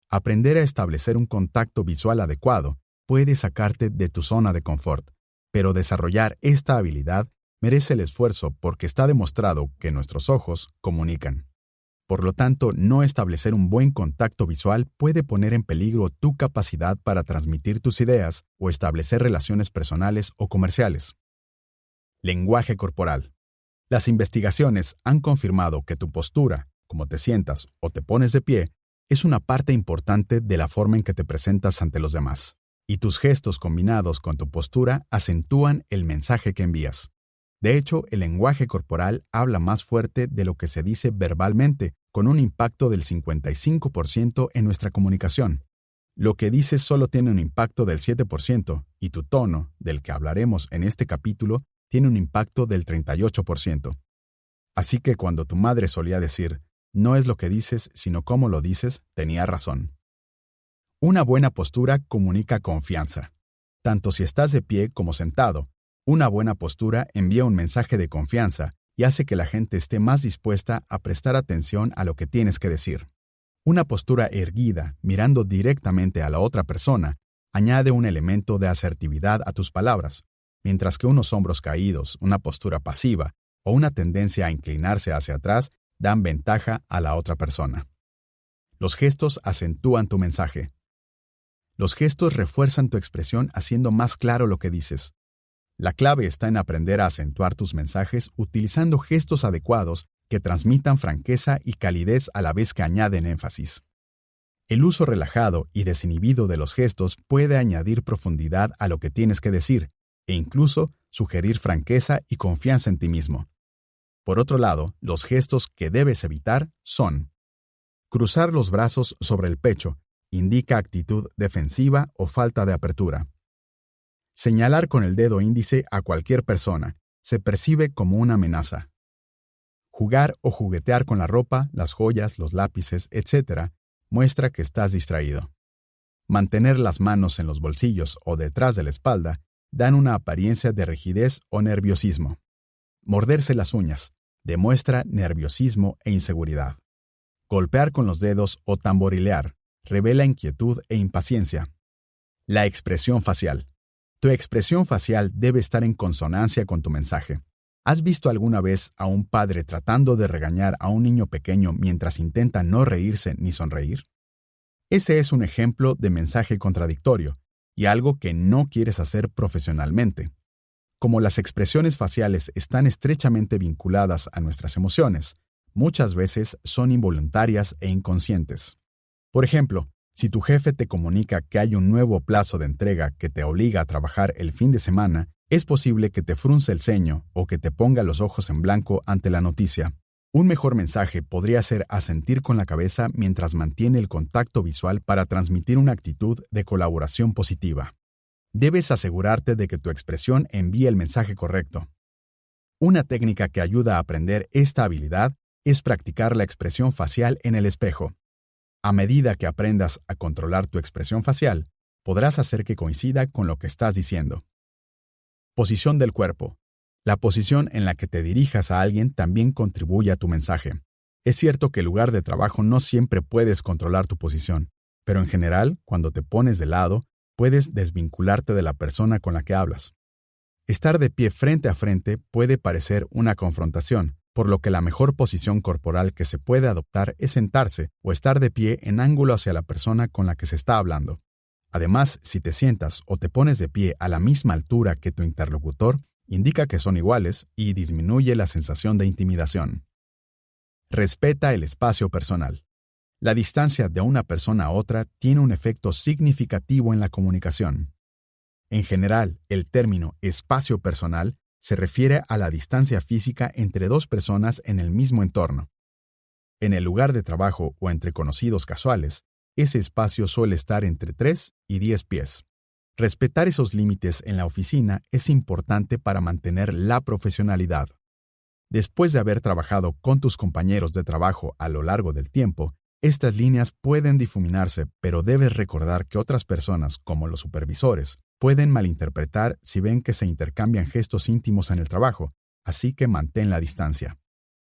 Aprender a establecer un contacto visual adecuado puede sacarte de tu zona de confort, pero desarrollar esta habilidad merece el esfuerzo porque está demostrado que nuestros ojos comunican. Por lo tanto, no establecer un buen contacto visual puede poner en peligro tu capacidad para transmitir tus ideas o establecer relaciones personales o comerciales. Lenguaje corporal. Las investigaciones han confirmado que tu postura, como te sientas o te pones de pie, es una parte importante de la forma en que te presentas ante los demás. Y tus gestos combinados con tu postura acentúan el mensaje que envías. De hecho, el lenguaje corporal habla más fuerte de lo que se dice verbalmente, con un impacto del 55% en nuestra comunicación. Lo que dices solo tiene un impacto del 7%, y tu tono, del que hablaremos en este capítulo, tiene un impacto del 38%. Así que cuando tu madre solía decir, no es lo que dices, sino cómo lo dices, tenía razón. Una buena postura comunica confianza. Tanto si estás de pie como sentado, una buena postura envía un mensaje de confianza y hace que la gente esté más dispuesta a prestar atención a lo que tienes que decir. Una postura erguida, mirando directamente a la otra persona, añade un elemento de asertividad a tus palabras, mientras que unos hombros caídos, una postura pasiva o una tendencia a inclinarse hacia atrás dan ventaja a la otra persona. Los gestos acentúan tu mensaje. Los gestos refuerzan tu expresión haciendo más claro lo que dices. La clave está en aprender a acentuar tus mensajes utilizando gestos adecuados que transmitan franqueza y calidez a la vez que añaden énfasis. El uso relajado y desinhibido de los gestos puede añadir profundidad a lo que tienes que decir e incluso sugerir franqueza y confianza en ti mismo. Por otro lado, los gestos que debes evitar son: cruzar los brazos sobre el pecho, indica actitud defensiva o falta de apertura. Señalar con el dedo índice a cualquier persona se percibe como una amenaza. Jugar o juguetear con la ropa, las joyas, los lápices, etc., muestra que estás distraído. Mantener las manos en los bolsillos o detrás de la espalda dan una apariencia de rigidez o nerviosismo. Morderse las uñas demuestra nerviosismo e inseguridad. Golpear con los dedos o tamborilear revela inquietud e impaciencia. La expresión facial. Tu expresión facial debe estar en consonancia con tu mensaje. ¿Has visto alguna vez a un padre tratando de regañar a un niño pequeño mientras intenta no reírse ni sonreír? Ese es un ejemplo de mensaje contradictorio y algo que no quieres hacer profesionalmente. Como las expresiones faciales están estrechamente vinculadas a nuestras emociones, muchas veces son involuntarias e inconscientes. Por ejemplo, si tu jefe te comunica que hay un nuevo plazo de entrega que te obliga a trabajar el fin de semana, es posible que te frunce el ceño o que te ponga los ojos en blanco ante la noticia. Un mejor mensaje podría ser asentir con la cabeza mientras mantiene el contacto visual para transmitir una actitud de colaboración positiva. Debes asegurarte de que tu expresión envíe el mensaje correcto. Una técnica que ayuda a aprender esta habilidad es practicar la expresión facial en el espejo. A medida que aprendas a controlar tu expresión facial, podrás hacer que coincida con lo que estás diciendo. Posición del cuerpo. La posición en la que te dirijas a alguien también contribuye a tu mensaje. Es cierto que el lugar de trabajo no siempre puedes controlar tu posición, pero en general, cuando te pones de lado, puedes desvincularte de la persona con la que hablas. Estar de pie frente a frente puede parecer una confrontación, por lo que la mejor posición corporal que se puede adoptar es sentarse o estar de pie en ángulo hacia la persona con la que se está hablando. Además, si te sientas o te pones de pie a la misma altura que tu interlocutor, indica que son iguales y disminuye la sensación de intimidación. Respeta el espacio personal. La distancia de una persona a otra tiene un efecto significativo en la comunicación. En general, el término espacio personal se refiere a la distancia física entre dos personas en el mismo entorno. En el lugar de trabajo o entre conocidos casuales, ese espacio suele estar entre 3 y 10 pies. Respetar esos límites en la oficina es importante para mantener la profesionalidad. Después de haber trabajado con tus compañeros de trabajo a lo largo del tiempo, estas líneas pueden difuminarse, pero debes recordar que otras personas, como los supervisores, pueden malinterpretar si ven que se intercambian gestos íntimos en el trabajo, así que mantén la distancia.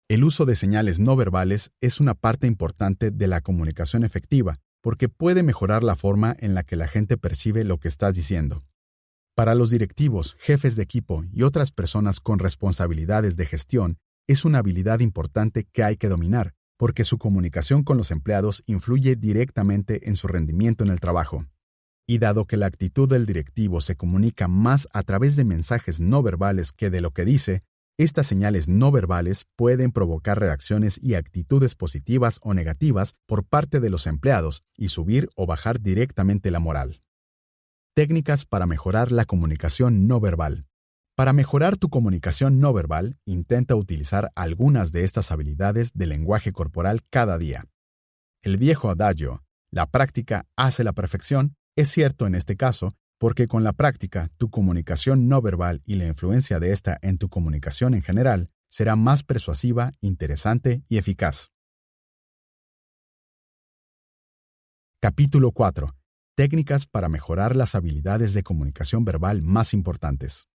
El uso de señales no verbales es una parte importante de la comunicación efectiva, porque puede mejorar la forma en la que la gente percibe lo que estás diciendo. Para los directivos, jefes de equipo y otras personas con responsabilidades de gestión, es una habilidad importante que hay que dominar, porque su comunicación con los empleados influye directamente en su rendimiento en el trabajo. Y dado que la actitud del directivo se comunica más a través de mensajes no verbales que de lo que dice, estas señales no verbales pueden provocar reacciones y actitudes positivas o negativas por parte de los empleados y subir o bajar directamente la moral. Técnicas para mejorar la comunicación no verbal. Para mejorar tu comunicación no verbal, intenta utilizar algunas de estas habilidades de lenguaje corporal cada día. El viejo adagio, la práctica hace la perfección, es cierto en este caso, porque con la práctica, tu comunicación no verbal y la influencia de esta en tu comunicación en general será más persuasiva, interesante y eficaz. Capítulo 4. Técnicas para mejorar las habilidades de comunicación verbal más importantes.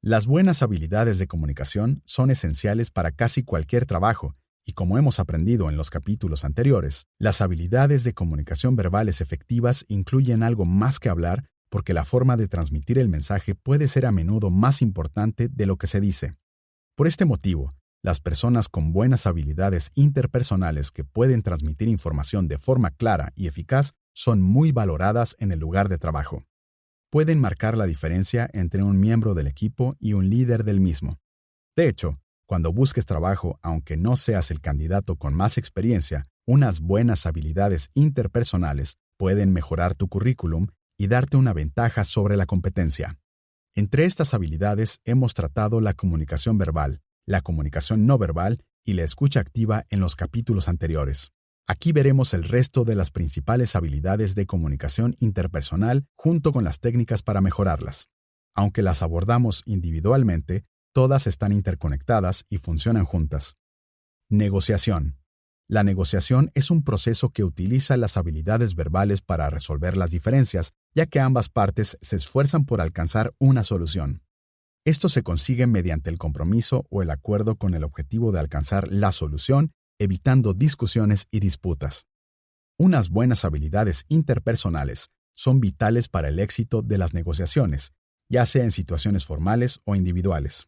Las buenas habilidades de comunicación son esenciales para casi cualquier trabajo, y como hemos aprendido en los capítulos anteriores, las habilidades de comunicación verbales efectivas incluyen algo más que hablar, porque la forma de transmitir el mensaje puede ser a menudo más importante de lo que se dice. Por este motivo, las personas con buenas habilidades interpersonales que pueden transmitir información de forma clara y eficaz son muy valoradas en el lugar de trabajo. Pueden marcar la diferencia entre un miembro del equipo y un líder del mismo. De hecho, cuando busques trabajo, aunque no seas el candidato con más experiencia, unas buenas habilidades interpersonales pueden mejorar tu currículum y darte una ventaja sobre la competencia. Entre estas habilidades hemos tratado la comunicación verbal, la comunicación no verbal y la escucha activa en los capítulos anteriores. Aquí veremos el resto de las principales habilidades de comunicación interpersonal junto con las técnicas para mejorarlas. Aunque las abordamos individualmente, todas están interconectadas y funcionan juntas. Negociación. La negociación es un proceso que utiliza las habilidades verbales para resolver las diferencias, ya que ambas partes se esfuerzan por alcanzar una solución. Esto se consigue mediante el compromiso o el acuerdo con el objetivo de alcanzar la solución, evitando discusiones y disputas. Unas buenas habilidades interpersonales son vitales para el éxito de las negociaciones, ya sea en situaciones formales o individuales.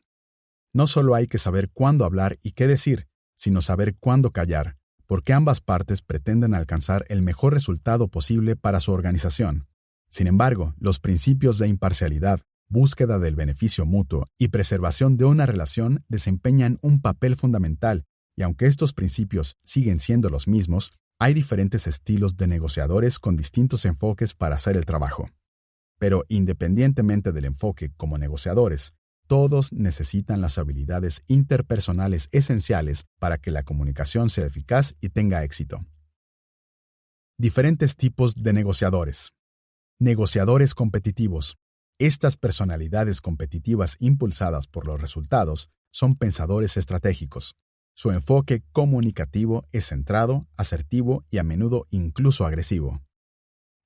No solo hay que saber cuándo hablar y qué decir, sino saber cuándo callar, porque ambas partes pretenden alcanzar el mejor resultado posible para su organización. Sin embargo, los principios de imparcialidad, búsqueda del beneficio mutuo y preservación de una relación desempeñan un papel fundamental, y aunque estos principios siguen siendo los mismos, hay diferentes estilos de negociadores con distintos enfoques para hacer el trabajo. Pero independientemente del enfoque como negociadores, todos necesitan las habilidades interpersonales esenciales para que la comunicación sea eficaz y tenga éxito. Diferentes tipos de negociadores. Negociadores competitivos. Estas personalidades competitivas impulsadas por los resultados son pensadores estratégicos. Su enfoque comunicativo es centrado, asertivo y a menudo incluso agresivo.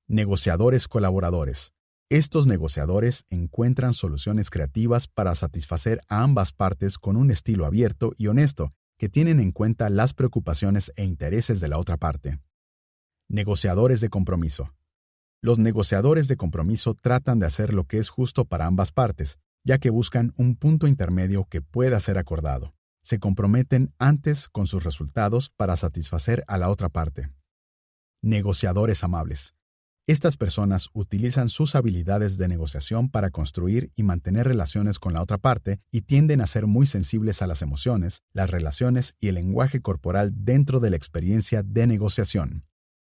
Negociadores colaboradores. Estos negociadores encuentran soluciones creativas para satisfacer a ambas partes con un estilo abierto y honesto que tienen en cuenta las preocupaciones e intereses de la otra parte. Negociadores de compromiso. Los negociadores de compromiso tratan de hacer lo que es justo para ambas partes, ya que buscan un punto intermedio que pueda ser acordado. Se comprometen antes con sus resultados para satisfacer a la otra parte. Negociadores amables. Estas personas utilizan sus habilidades de negociación para construir y mantener relaciones con la otra parte y tienden a ser muy sensibles a las emociones, las relaciones y el lenguaje corporal dentro de la experiencia de negociación.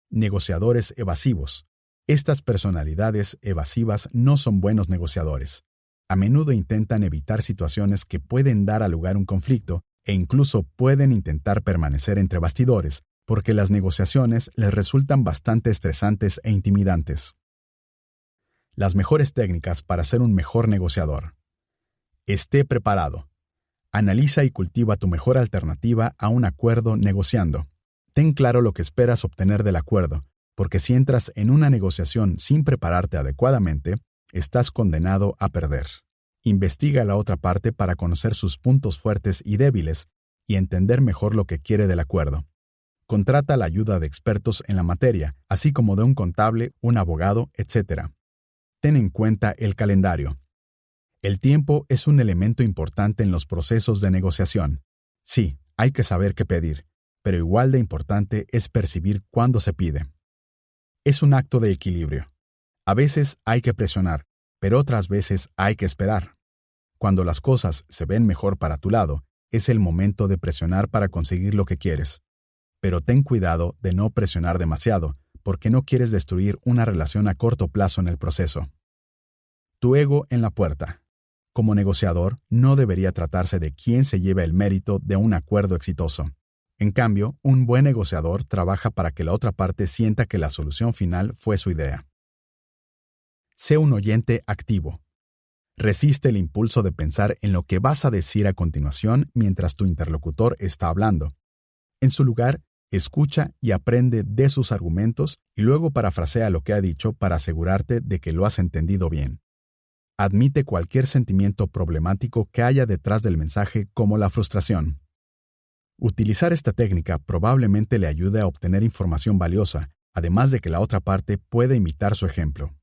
Negociadores evasivos. Estas personalidades evasivas no son buenos negociadores. A menudo intentan evitar situaciones que pueden dar a lugar un conflicto e incluso pueden intentar permanecer entre bastidores, porque las negociaciones les resultan bastante estresantes e intimidantes. Las mejores técnicas para ser un mejor negociador. Esté preparado. Analiza y cultiva tu mejor alternativa a un acuerdo negociando. Ten claro lo que esperas obtener del acuerdo, porque si entras en una negociación sin prepararte adecuadamente, estás condenado a perder. Investiga a la otra parte para conocer sus puntos fuertes y débiles y entender mejor lo que quiere del acuerdo. Contrata la ayuda de expertos en la materia, así como de un contable, un abogado, etc. Ten en cuenta el calendario. El tiempo es un elemento importante en los procesos de negociación. Sí, hay que saber qué pedir, pero igual de importante es percibir cuándo se pide. Es un acto de equilibrio. A veces hay que presionar, pero otras veces hay que esperar. Cuando las cosas se ven mejor para tu lado, es el momento de presionar para conseguir lo que quieres. Pero ten cuidado de no presionar demasiado, porque no quieres destruir una relación a corto plazo en el proceso. Tu ego en la puerta. Como negociador, no debería tratarse de quién se lleva el mérito de un acuerdo exitoso. En cambio, un buen negociador trabaja para que la otra parte sienta que la solución final fue su idea. Sé un oyente activo. Resiste el impulso de pensar en lo que vas a decir a continuación mientras tu interlocutor está hablando. En su lugar, escucha y aprende de sus argumentos y luego parafrasea lo que ha dicho para asegurarte de que lo has entendido bien. Admite cualquier sentimiento problemático que haya detrás del mensaje, como la frustración. Utilizar esta técnica probablemente le ayude a obtener información valiosa, además de que la otra parte puede imitar su ejemplo.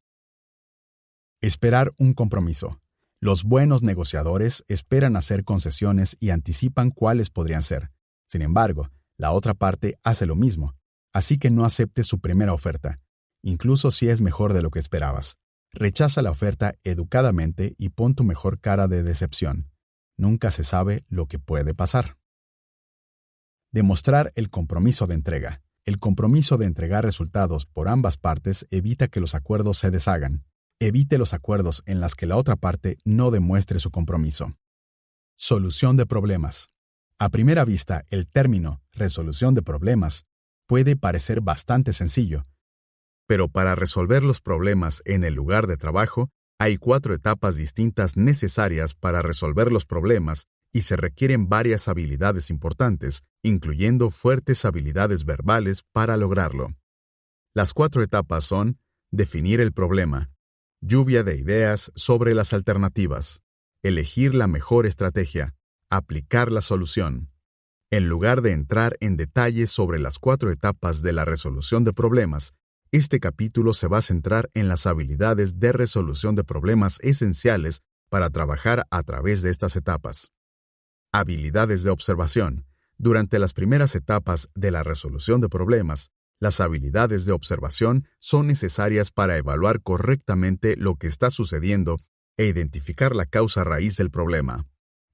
Esperar un compromiso. Los buenos negociadores esperan hacer concesiones y anticipan cuáles podrían ser. Sin embargo, la otra parte hace lo mismo, así que no aceptes su primera oferta, incluso si es mejor de lo que esperabas. Rechaza la oferta educadamente y pon tu mejor cara de decepción. Nunca se sabe lo que puede pasar. Demostrar el compromiso de entrega. El compromiso de entregar resultados por ambas partes evita que los acuerdos se deshagan. Evite los acuerdos en los que la otra parte no demuestre su compromiso. Solución de problemas. A primera vista, el término resolución de problemas puede parecer bastante sencillo, pero para resolver los problemas en el lugar de trabajo, hay 4 etapas distintas necesarias para resolver los problemas y se requieren varias habilidades importantes, incluyendo fuertes habilidades verbales para lograrlo. Las 4 etapas son: definir el problema, lluvia de ideas sobre las alternativas, elegir la mejor estrategia, aplicar la solución. En lugar de entrar en detalles sobre las 4 etapas de la resolución de problemas, este capítulo se va a centrar en las habilidades de resolución de problemas esenciales para trabajar a través de estas etapas. Habilidades de observación. Durante las primeras etapas de la resolución de problemas, las habilidades de observación son necesarias para evaluar correctamente lo que está sucediendo e identificar la causa raíz del problema.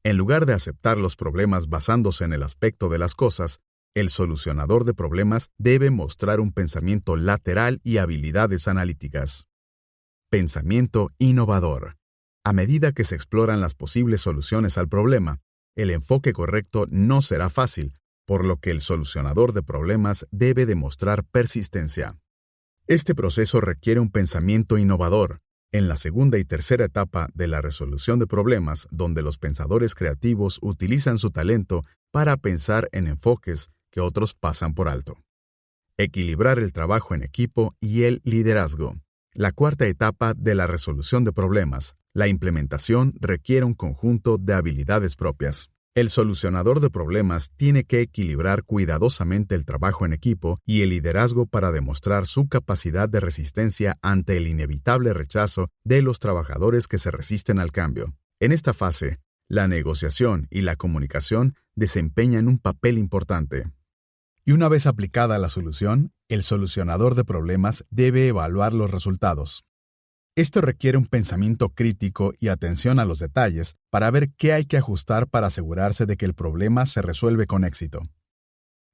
En lugar de aceptar los problemas basándose en el aspecto de las cosas, el solucionador de problemas debe mostrar un pensamiento lateral y habilidades analíticas. Pensamiento innovador. A medida que se exploran las posibles soluciones al problema, el enfoque correcto no será fácil, por lo que el solucionador de problemas debe demostrar persistencia. Este proceso requiere un pensamiento innovador. En la segunda y tercera etapa de la resolución de problemas, donde los pensadores creativos utilizan su talento para pensar en enfoques que otros pasan por alto. Equilibrar el trabajo en equipo y el liderazgo. La cuarta etapa de la resolución de problemas, la implementación, requiere un conjunto de habilidades propias. El solucionador de problemas tiene que equilibrar cuidadosamente el trabajo en equipo y el liderazgo para demostrar su capacidad de resistencia ante el inevitable rechazo de los trabajadores que se resisten al cambio. En esta fase, la negociación y la comunicación desempeñan un papel importante. Y una vez aplicada la solución, el solucionador de problemas debe evaluar los resultados. Esto requiere un pensamiento crítico y atención a los detalles para ver qué hay que ajustar para asegurarse de que el problema se resuelve con éxito.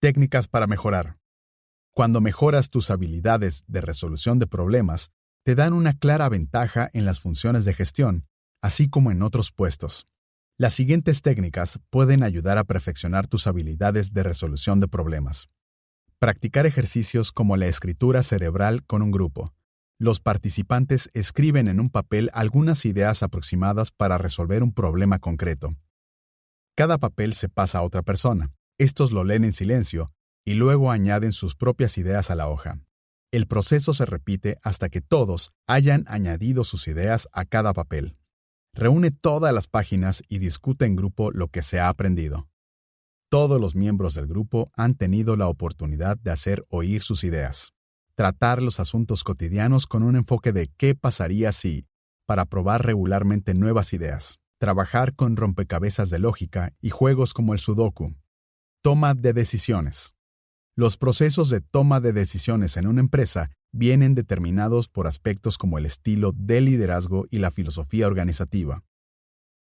Técnicas para mejorar. Cuando mejoras tus habilidades de resolución de problemas, te dan una clara ventaja en las funciones de gestión, así como en otros puestos. Las siguientes técnicas pueden ayudar a perfeccionar tus habilidades de resolución de problemas. Practicar ejercicios como la escritura cerebral con un grupo. Los participantes escriben en un papel algunas ideas aproximadas para resolver un problema concreto. Cada papel se pasa a otra persona. Estos lo leen en silencio y luego añaden sus propias ideas a la hoja. El proceso se repite hasta que todos hayan añadido sus ideas a cada papel. Reúne todas las páginas y discute en grupo lo que se ha aprendido. Todos los miembros del grupo han tenido la oportunidad de hacer oír sus ideas. Tratar los asuntos cotidianos con un enfoque de qué pasaría si, para probar regularmente nuevas ideas. Trabajar con rompecabezas de lógica y juegos como el Sudoku. Toma de decisiones. Los procesos de toma de decisiones en una empresa vienen determinados por aspectos como el estilo de liderazgo y la filosofía organizativa.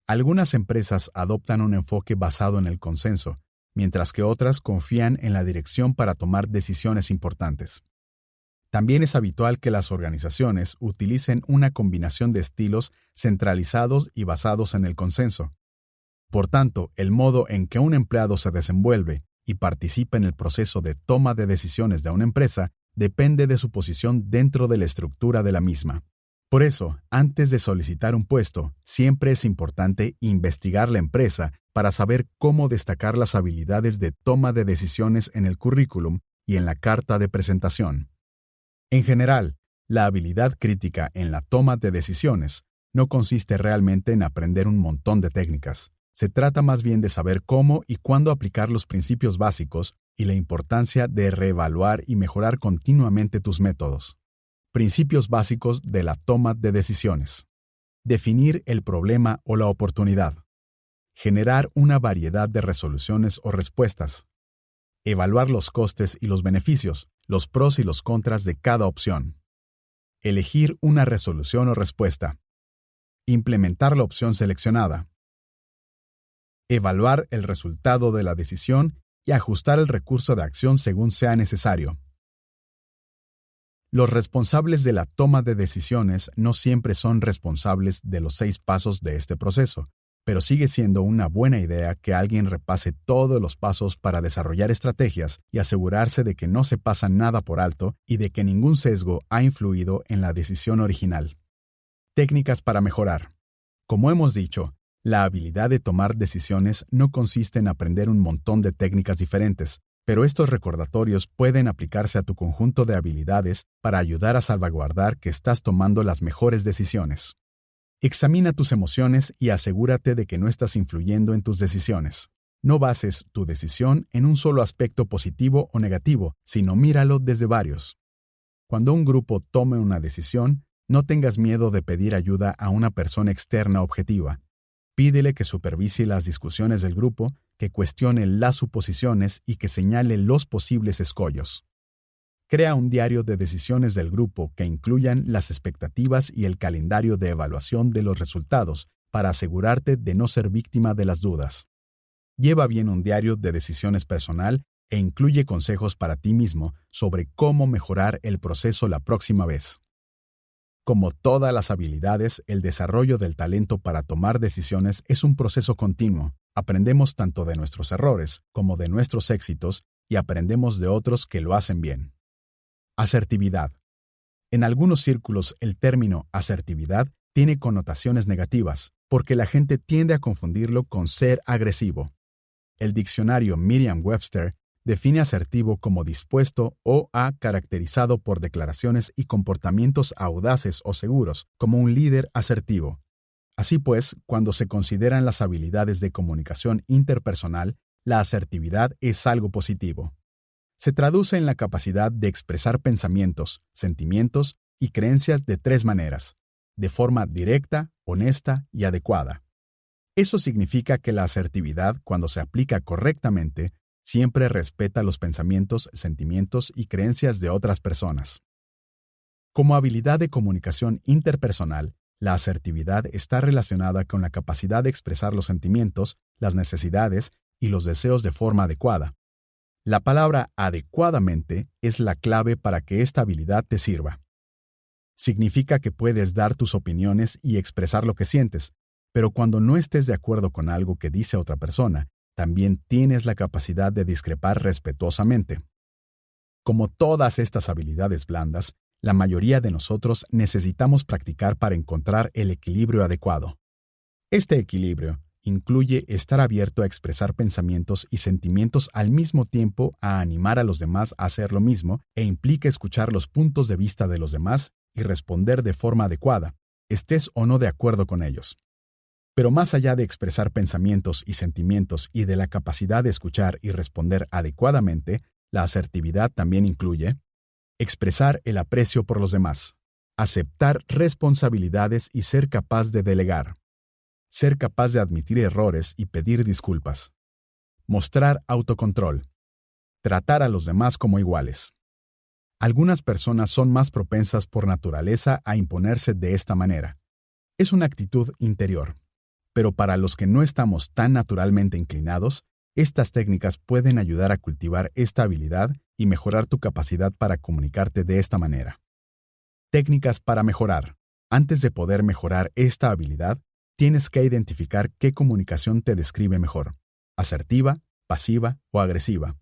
Algunas empresas adoptan un enfoque basado en el consenso, mientras que otras confían en la dirección para tomar decisiones importantes. También es habitual que las organizaciones utilicen una combinación de estilos centralizados y basados en el consenso. Por tanto, el modo en que un empleado se desenvuelve y participa en el proceso de toma de decisiones de una empresa depende de su posición dentro de la estructura de la misma. Por eso, antes de solicitar un puesto, siempre es importante investigar la empresa para saber cómo destacar las habilidades de toma de decisiones en el currículum y en la carta de presentación. En general, la habilidad crítica en la toma de decisiones no consiste realmente en aprender un montón de técnicas. Se trata más bien de saber cómo y cuándo aplicar los principios básicos y la importancia de reevaluar y mejorar continuamente tus métodos. Principios básicos de la toma de decisiones. Definir el problema o la oportunidad. Generar una variedad de resoluciones o respuestas. Evaluar los costes y los beneficios, los pros y los contras de cada opción. Elegir una resolución o respuesta. Implementar la opción seleccionada. Evaluar el resultado de la decisión y ajustar el recurso de acción según sea necesario. Los responsables de la toma de decisiones no siempre son responsables de los 6 pasos de este proceso, pero sigue siendo una buena idea que alguien repase todos los pasos para desarrollar estrategias y asegurarse de que no se pasa nada por alto y de que ningún sesgo ha influido en la decisión original. Técnicas para mejorar. Como hemos dicho, la habilidad de tomar decisiones no consiste en aprender un montón de técnicas diferentes, pero estos recordatorios pueden aplicarse a tu conjunto de habilidades para ayudar a salvaguardar que estás tomando las mejores decisiones. Examina tus emociones y asegúrate de que no estás influyendo en tus decisiones. No bases tu decisión en un solo aspecto positivo o negativo, sino míralo desde varios. Cuando un grupo tome una decisión, no tengas miedo de pedir ayuda a una persona externa objetiva. Pídele que supervise las discusiones del grupo, que cuestione las suposiciones y que señale los posibles escollos. Crea un diario de decisiones del grupo que incluyan las expectativas y el calendario de evaluación de los resultados para asegurarte de no ser víctima de las dudas. Lleva bien un diario de decisiones personal e incluye consejos para ti mismo sobre cómo mejorar el proceso la próxima vez. Como todas las habilidades, el desarrollo del talento para tomar decisiones es un proceso continuo. Aprendemos tanto de nuestros errores como de nuestros éxitos y aprendemos de otros que lo hacen bien. Asertividad. En algunos círculos, el término asertividad tiene connotaciones negativas, porque la gente tiende a confundirlo con ser agresivo. El diccionario Merriam-Webster Define asertivo como dispuesto o caracterizado por declaraciones y comportamientos audaces o seguros, como un líder asertivo. Así pues, cuando se consideran las habilidades de comunicación interpersonal, la asertividad es algo positivo. Se traduce en la capacidad de expresar pensamientos, sentimientos y creencias de 3 maneras: de forma directa, honesta y adecuada. Eso significa que la asertividad, cuando se aplica correctamente, siempre respeta los pensamientos, sentimientos y creencias de otras personas. Como habilidad de comunicación interpersonal, la asertividad está relacionada con la capacidad de expresar los sentimientos, las necesidades y los deseos de forma adecuada. La palabra adecuadamente es la clave para que esta habilidad te sirva. Significa que puedes dar tus opiniones y expresar lo que sientes, pero cuando no estés de acuerdo con algo que dice otra persona, también tienes la capacidad de discrepar respetuosamente. Como todas estas habilidades blandas, la mayoría de nosotros necesitamos practicar para encontrar el equilibrio adecuado. Este equilibrio incluye estar abierto a expresar pensamientos y sentimientos al mismo tiempo a animar a los demás a hacer lo mismo e implica escuchar los puntos de vista de los demás y responder de forma adecuada, estés o no de acuerdo con ellos. Pero más allá de expresar pensamientos y sentimientos y de la capacidad de escuchar y responder adecuadamente, la asertividad también incluye expresar el aprecio por los demás, aceptar responsabilidades y ser capaz de delegar, ser capaz de admitir errores y pedir disculpas, mostrar autocontrol, tratar a los demás como iguales. Algunas personas son más propensas por naturaleza a imponerse de esta manera. Es una actitud interior. Pero para los que no estamos tan naturalmente inclinados, estas técnicas pueden ayudar a cultivar esta habilidad y mejorar tu capacidad para comunicarte de esta manera. Técnicas para mejorar. Antes de poder mejorar esta habilidad, tienes que identificar qué comunicación te describe mejor: asertiva, pasiva o agresiva.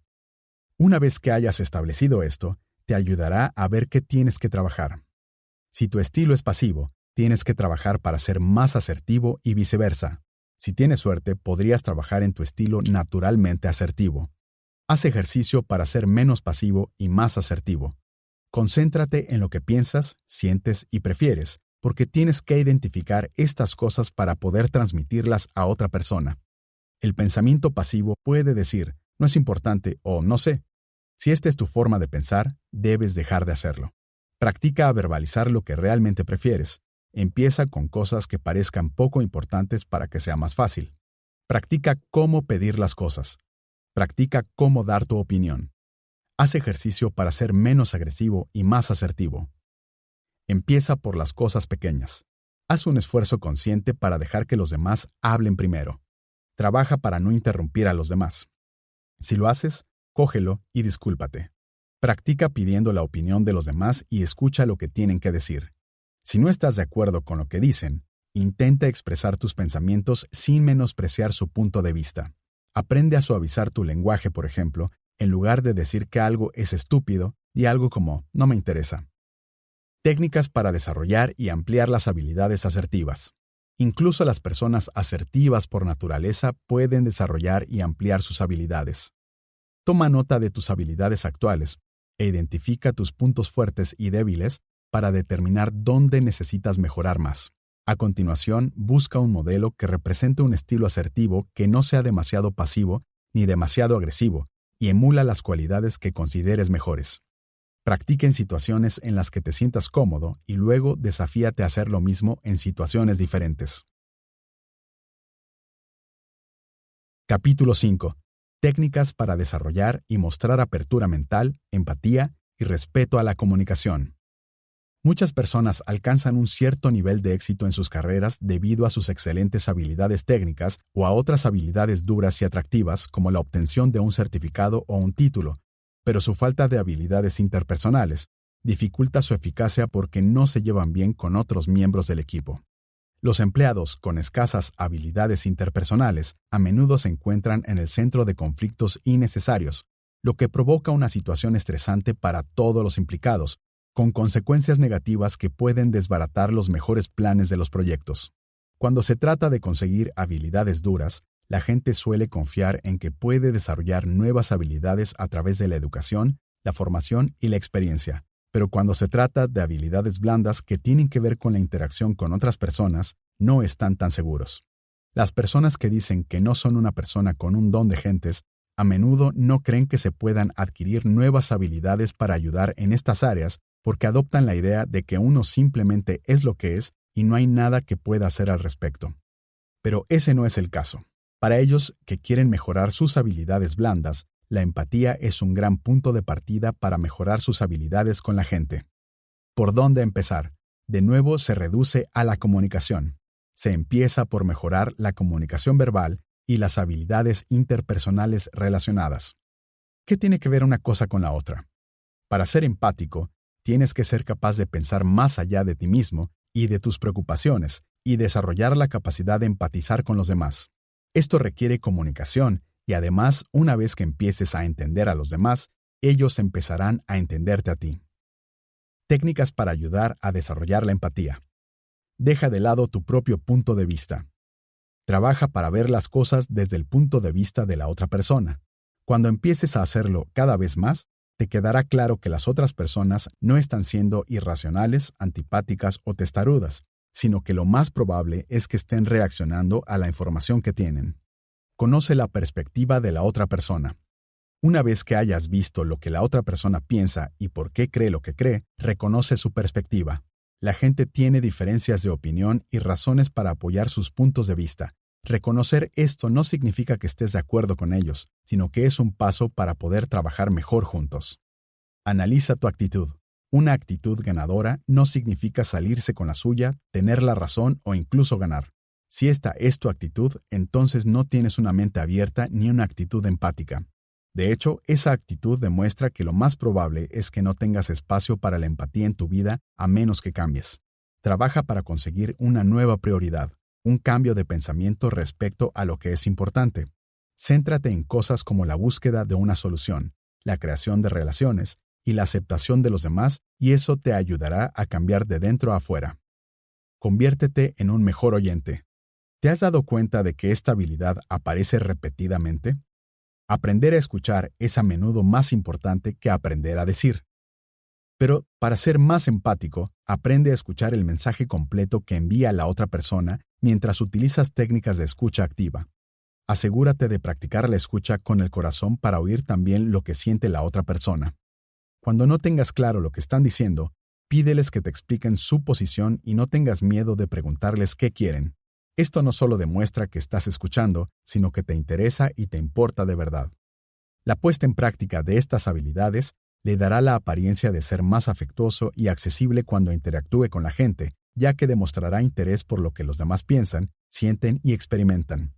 Una vez que hayas establecido esto, te ayudará a ver qué tienes que trabajar. Si tu estilo es pasivo, tienes que trabajar para ser más asertivo y viceversa. Si tienes suerte, podrías trabajar en tu estilo naturalmente asertivo. Haz ejercicio para ser menos pasivo y más asertivo. Concéntrate en lo que piensas, sientes y prefieres, porque tienes que identificar estas cosas para poder transmitirlas a otra persona. El pensamiento pasivo puede decir, no es importante o no sé. Si esta es tu forma de pensar, debes dejar de hacerlo. Practica a verbalizar lo que realmente prefieres. Empieza con cosas que parezcan poco importantes para que sea más fácil. Practica cómo pedir las cosas. Practica cómo dar tu opinión. Haz ejercicio para ser menos agresivo y más asertivo. Empieza por las cosas pequeñas. Haz un esfuerzo consciente para dejar que los demás hablen primero. Trabaja para no interrumpir a los demás. Si lo haces, cógelo y discúlpate. Practica pidiendo la opinión de los demás y escucha lo que tienen que decir. Si no estás de acuerdo con lo que dicen, intenta expresar tus pensamientos sin menospreciar su punto de vista. Aprende a suavizar tu lenguaje, por ejemplo, en lugar de decir que algo es estúpido, di algo como «no me interesa». Técnicas para desarrollar y ampliar las habilidades asertivas. Incluso las personas asertivas por naturaleza pueden desarrollar y ampliar sus habilidades. Toma nota de tus habilidades actuales e identifica tus puntos fuertes y débiles para determinar dónde necesitas mejorar más. A continuación, busca un modelo que represente un estilo asertivo que no sea demasiado pasivo ni demasiado agresivo y emula las cualidades que consideres mejores. Practica en situaciones en las que te sientas cómodo y luego desafíate a hacer lo mismo en situaciones diferentes. Capítulo 5. Técnicas para desarrollar y mostrar apertura mental, empatía y respeto a la comunicación. Muchas personas alcanzan un cierto nivel de éxito en sus carreras debido a sus excelentes habilidades técnicas o a otras habilidades duras y atractivas como la obtención de un certificado o un título, pero su falta de habilidades interpersonales dificulta su eficacia porque no se llevan bien con otros miembros del equipo. Los empleados con escasas habilidades interpersonales a menudo se encuentran en el centro de conflictos innecesarios, lo que provoca una situación estresante para todos los implicados, con consecuencias negativas que pueden desbaratar los mejores planes de los proyectos. Cuando se trata de conseguir habilidades duras, La gente suele confiar en que puede desarrollar nuevas habilidades a través de la educación, la formación y la experiencia. Pero cuando se trata de habilidades blandas que tienen que ver con la interacción con otras personas, no están tan seguros. Las personas que dicen que no son una persona con un don de gentes, a menudo no creen que se puedan adquirir nuevas habilidades para ayudar en estas áreas porque adoptan la idea de que uno simplemente es lo que es y no hay nada que pueda hacer al respecto. Pero ese no es el caso. Para ellos que quieren mejorar sus habilidades blandas, la empatía es un gran punto de partida para mejorar sus habilidades con la gente. ¿Por dónde empezar? De nuevo se reduce a la comunicación. Se empieza por mejorar la comunicación verbal y las habilidades interpersonales relacionadas. ¿Qué tiene que ver una cosa con la otra? Para ser empático, tienes que ser capaz de pensar más allá de ti mismo y de tus preocupaciones y desarrollar la capacidad de empatizar con los demás. Esto requiere comunicación y además, una vez que empieces a entender a los demás, ellos empezarán a entenderte a ti. Técnicas para ayudar a desarrollar la empatía. Deja de lado tu propio punto de vista. Trabaja para ver las cosas desde el punto de vista de la otra persona. Cuando empieces a hacerlo cada vez más, te quedará claro que las otras personas no están siendo irracionales, antipáticas o testarudas, sino que lo más probable es que estén reaccionando a la información que tienen. Conoce la perspectiva de la otra persona. Una vez que hayas visto lo que la otra persona piensa y por qué cree lo que cree, reconoce su perspectiva. La gente tiene diferencias de opinión y razones para apoyar sus puntos de vista. Reconocer esto no significa que estés de acuerdo con ellos, sino que es un paso para poder trabajar mejor juntos. Analiza tu actitud. Una actitud ganadora no significa salirse con la suya, tener la razón o incluso ganar. Si esta es tu actitud, entonces no tienes una mente abierta ni una actitud empática. De hecho, esa actitud demuestra que lo más probable es que no tengas espacio para la empatía en tu vida a menos que cambies. Trabaja para conseguir una nueva prioridad, un cambio de pensamiento respecto a lo que es importante. Céntrate en cosas como la búsqueda de una solución, la creación de relaciones y la aceptación de los demás, y eso te ayudará a cambiar de dentro a afuera. Conviértete en un mejor oyente. ¿Te has dado cuenta de que esta habilidad aparece repetidamente? Aprender a escuchar es a menudo más importante que aprender a decir. Pero, para ser más empático, aprende a escuchar el mensaje completo que envía la otra persona mientras utilizas técnicas de escucha activa. Asegúrate de practicar la escucha con el corazón para oír también lo que siente la otra persona. Cuando no tengas claro lo que están diciendo, pídeles que te expliquen su posición y no tengas miedo de preguntarles qué quieren. Esto no solo demuestra que estás escuchando, sino que te interesa y te importa de verdad. La puesta en práctica de estas habilidades le dará la apariencia de ser más afectuoso y accesible cuando interactúe con la gente, ya que demostrará interés por lo que los demás piensan, sienten y experimentan.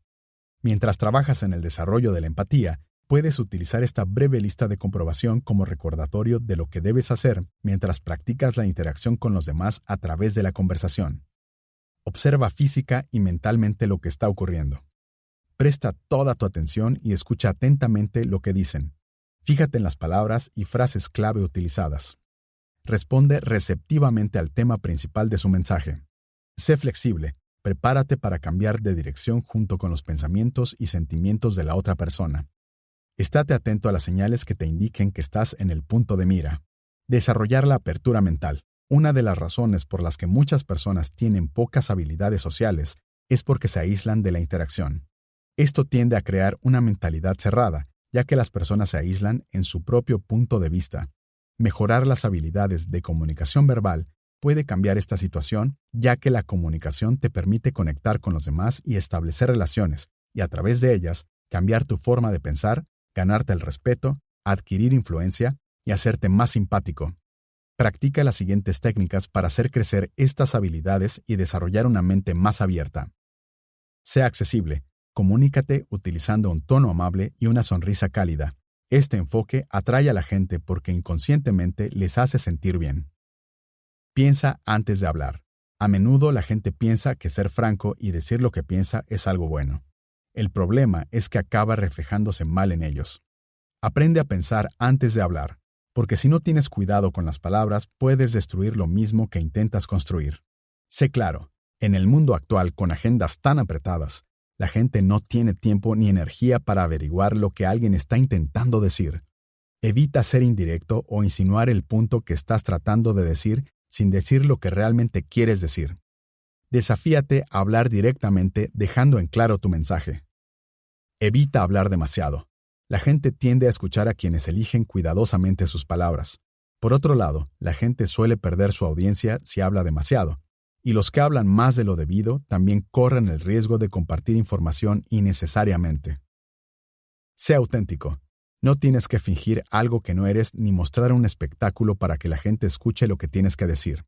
Mientras trabajas en el desarrollo de la empatía, puedes utilizar esta breve lista de comprobación como recordatorio de lo que debes hacer mientras practicas la interacción con los demás a través de la conversación. Observa física y mentalmente lo que está ocurriendo. Presta toda tu atención y escucha atentamente lo que dicen. Fíjate en las palabras y frases clave utilizadas. Responde receptivamente al tema principal de su mensaje. Sé flexible. Prepárate para cambiar de dirección junto con los pensamientos y sentimientos de la otra persona. Estate atento a las señales que te indiquen que estás en el punto de mira. Desarrollar la apertura mental. Una de las razones por las que muchas personas tienen pocas habilidades sociales es porque se aíslan de la interacción. Esto tiende a crear una mentalidad cerrada, ya que las personas se aíslan en su propio punto de vista. Mejorar las habilidades de comunicación verbal puede cambiar esta situación, ya que la comunicación te permite conectar con los demás y establecer relaciones, y a través de ellas, cambiar tu forma de pensar, ganarte el respeto, adquirir influencia y hacerte más simpático. Practica las siguientes técnicas para hacer crecer estas habilidades y desarrollar una mente más abierta. Sea accesible. Comunícate utilizando un tono amable y una sonrisa cálida. Este enfoque atrae a la gente porque inconscientemente les hace sentir bien. Piensa antes de hablar. A menudo la gente piensa que ser franco y decir lo que piensa es algo bueno. El problema es que acaba reflejándose mal en ellos. Aprende a pensar antes de hablar, porque si no tienes cuidado con las palabras, puedes destruir lo mismo que intentas construir. Sé claro, en el mundo actual con agendas tan apretadas, La gente no tiene tiempo ni energía para averiguar lo que alguien está intentando decir. Evita ser indirecto o insinuar el punto que estás tratando de decir sin decir lo que realmente quieres decir. Desafíate a hablar directamente dejando en claro tu mensaje. Evita hablar demasiado. La gente tiende a escuchar a quienes eligen cuidadosamente sus palabras. Por otro lado, la gente suele perder su audiencia si habla demasiado, y los que hablan más de lo debido también corren el riesgo de compartir información innecesariamente. Sé auténtico. No tienes que fingir algo que no eres ni mostrar un espectáculo para que la gente escuche lo que tienes que decir.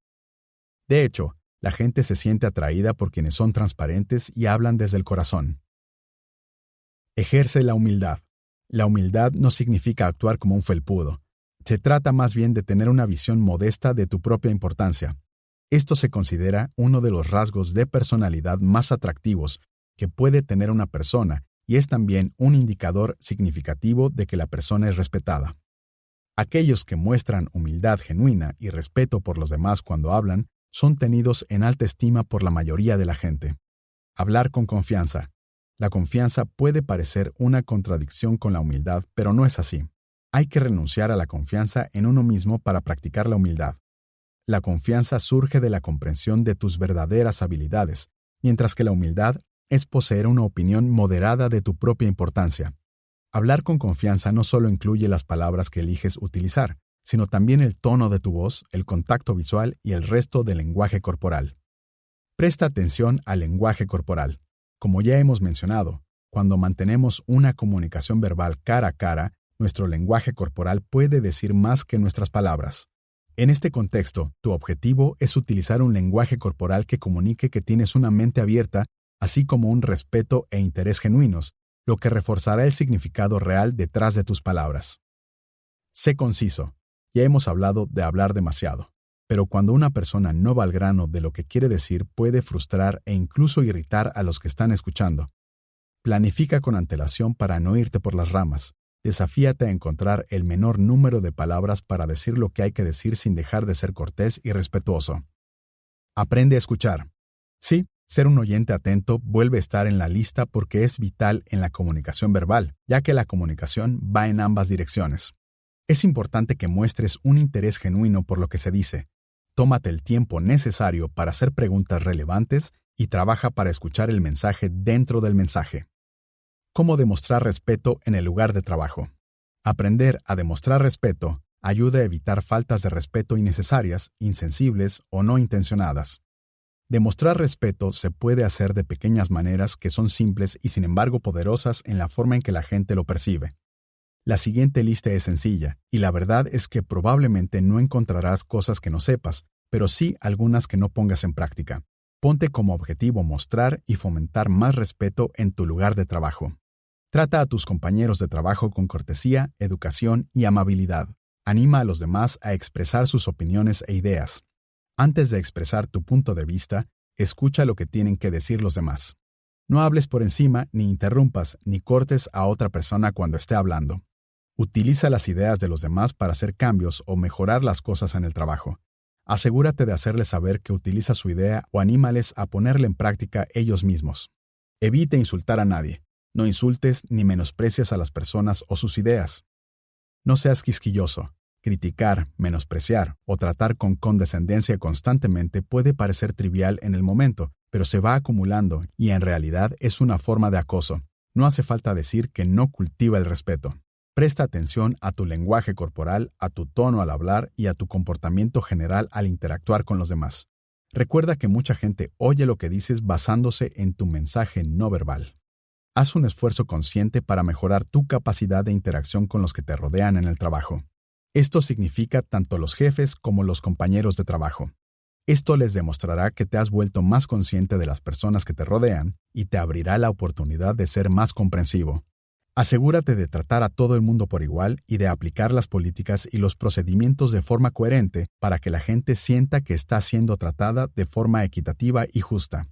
De hecho, la gente se siente atraída por quienes son transparentes y hablan desde el corazón. Ejerce la humildad. La humildad no significa actuar como un felpudo. Se trata más bien de tener una visión modesta de tu propia importancia. Esto se considera uno de los rasgos de personalidad más atractivos que puede tener una persona y es también un indicador significativo de que la persona es respetada. Aquellos que muestran humildad genuina y respeto por los demás cuando hablan son tenidos en alta estima por la mayoría de la gente. Hablar con confianza. La confianza puede parecer una contradicción con la humildad, pero no es así. Hay que renunciar a la confianza en uno mismo para practicar la humildad. La confianza surge de la comprensión de tus verdaderas habilidades, mientras que la humildad es poseer una opinión moderada de tu propia importancia. Hablar con confianza no solo incluye las palabras que eliges utilizar, sino también el tono de tu voz, el contacto visual y el resto del lenguaje corporal. Presta atención al lenguaje corporal. Como ya hemos mencionado, cuando mantenemos una comunicación verbal cara a cara, nuestro lenguaje corporal puede decir más que nuestras palabras. En este contexto, tu objetivo es utilizar un lenguaje corporal que comunique que tienes una mente abierta, así como un respeto e interés genuinos, lo que reforzará el significado real detrás de tus palabras. Sé conciso. Ya hemos hablado de hablar demasiado, pero cuando una persona no va al grano de lo que quiere decir puede frustrar e incluso irritar a los que están escuchando. Planifica con antelación para no irte por las ramas. Desafíate a encontrar el menor número de palabras para decir lo que hay que decir sin dejar de ser cortés y respetuoso. Aprende a escuchar. Sí, ser un oyente atento vuelve a estar en la lista porque es vital en la comunicación verbal, ya que la comunicación va en ambas direcciones. Es importante que muestres un interés genuino por lo que se dice. Tómate el tiempo necesario para hacer preguntas relevantes y trabaja para escuchar el mensaje dentro del mensaje. ¿Cómo demostrar respeto en el lugar de trabajo? Aprender a demostrar respeto ayuda a evitar faltas de respeto innecesarias, insensibles o no intencionadas. Demostrar respeto se puede hacer de pequeñas maneras que son simples y sin embargo poderosas en la forma en que la gente lo percibe. La siguiente lista es sencilla, y la verdad es que probablemente no encontrarás cosas que no sepas, pero sí algunas que no pongas en práctica. Ponte como objetivo mostrar y fomentar más respeto en tu lugar de trabajo. Trata a tus compañeros de trabajo con cortesía, educación y amabilidad. Anima a los demás a expresar sus opiniones e ideas. Antes de expresar tu punto de vista, escucha lo que tienen que decir los demás. No hables por encima, ni interrumpas, ni cortes a otra persona cuando esté hablando. Utiliza las ideas de los demás para hacer cambios o mejorar las cosas en el trabajo. Asegúrate de hacerles saber que utiliza su idea o anímales a ponerla en práctica ellos mismos. Evita insultar a nadie. No insultes ni menosprecies a las personas o sus ideas. No seas quisquilloso. Criticar, menospreciar o tratar con condescendencia constantemente puede parecer trivial en el momento, pero se va acumulando y en realidad es una forma de acoso. No hace falta decir que no cultiva el respeto. Presta atención a tu lenguaje corporal, a tu tono al hablar y a tu comportamiento general al interactuar con los demás. Recuerda que mucha gente oye lo que dices basándose en tu mensaje no verbal. Haz un esfuerzo consciente para mejorar tu capacidad de interacción con los que te rodean en el trabajo. Esto significa tanto los jefes como los compañeros de trabajo. Esto les demostrará que te has vuelto más consciente de las personas que te rodean y te abrirá la oportunidad de ser más comprensivo. Asegúrate de tratar a todo el mundo por igual y de aplicar las políticas y los procedimientos de forma coherente para que la gente sienta que está siendo tratada de forma equitativa y justa.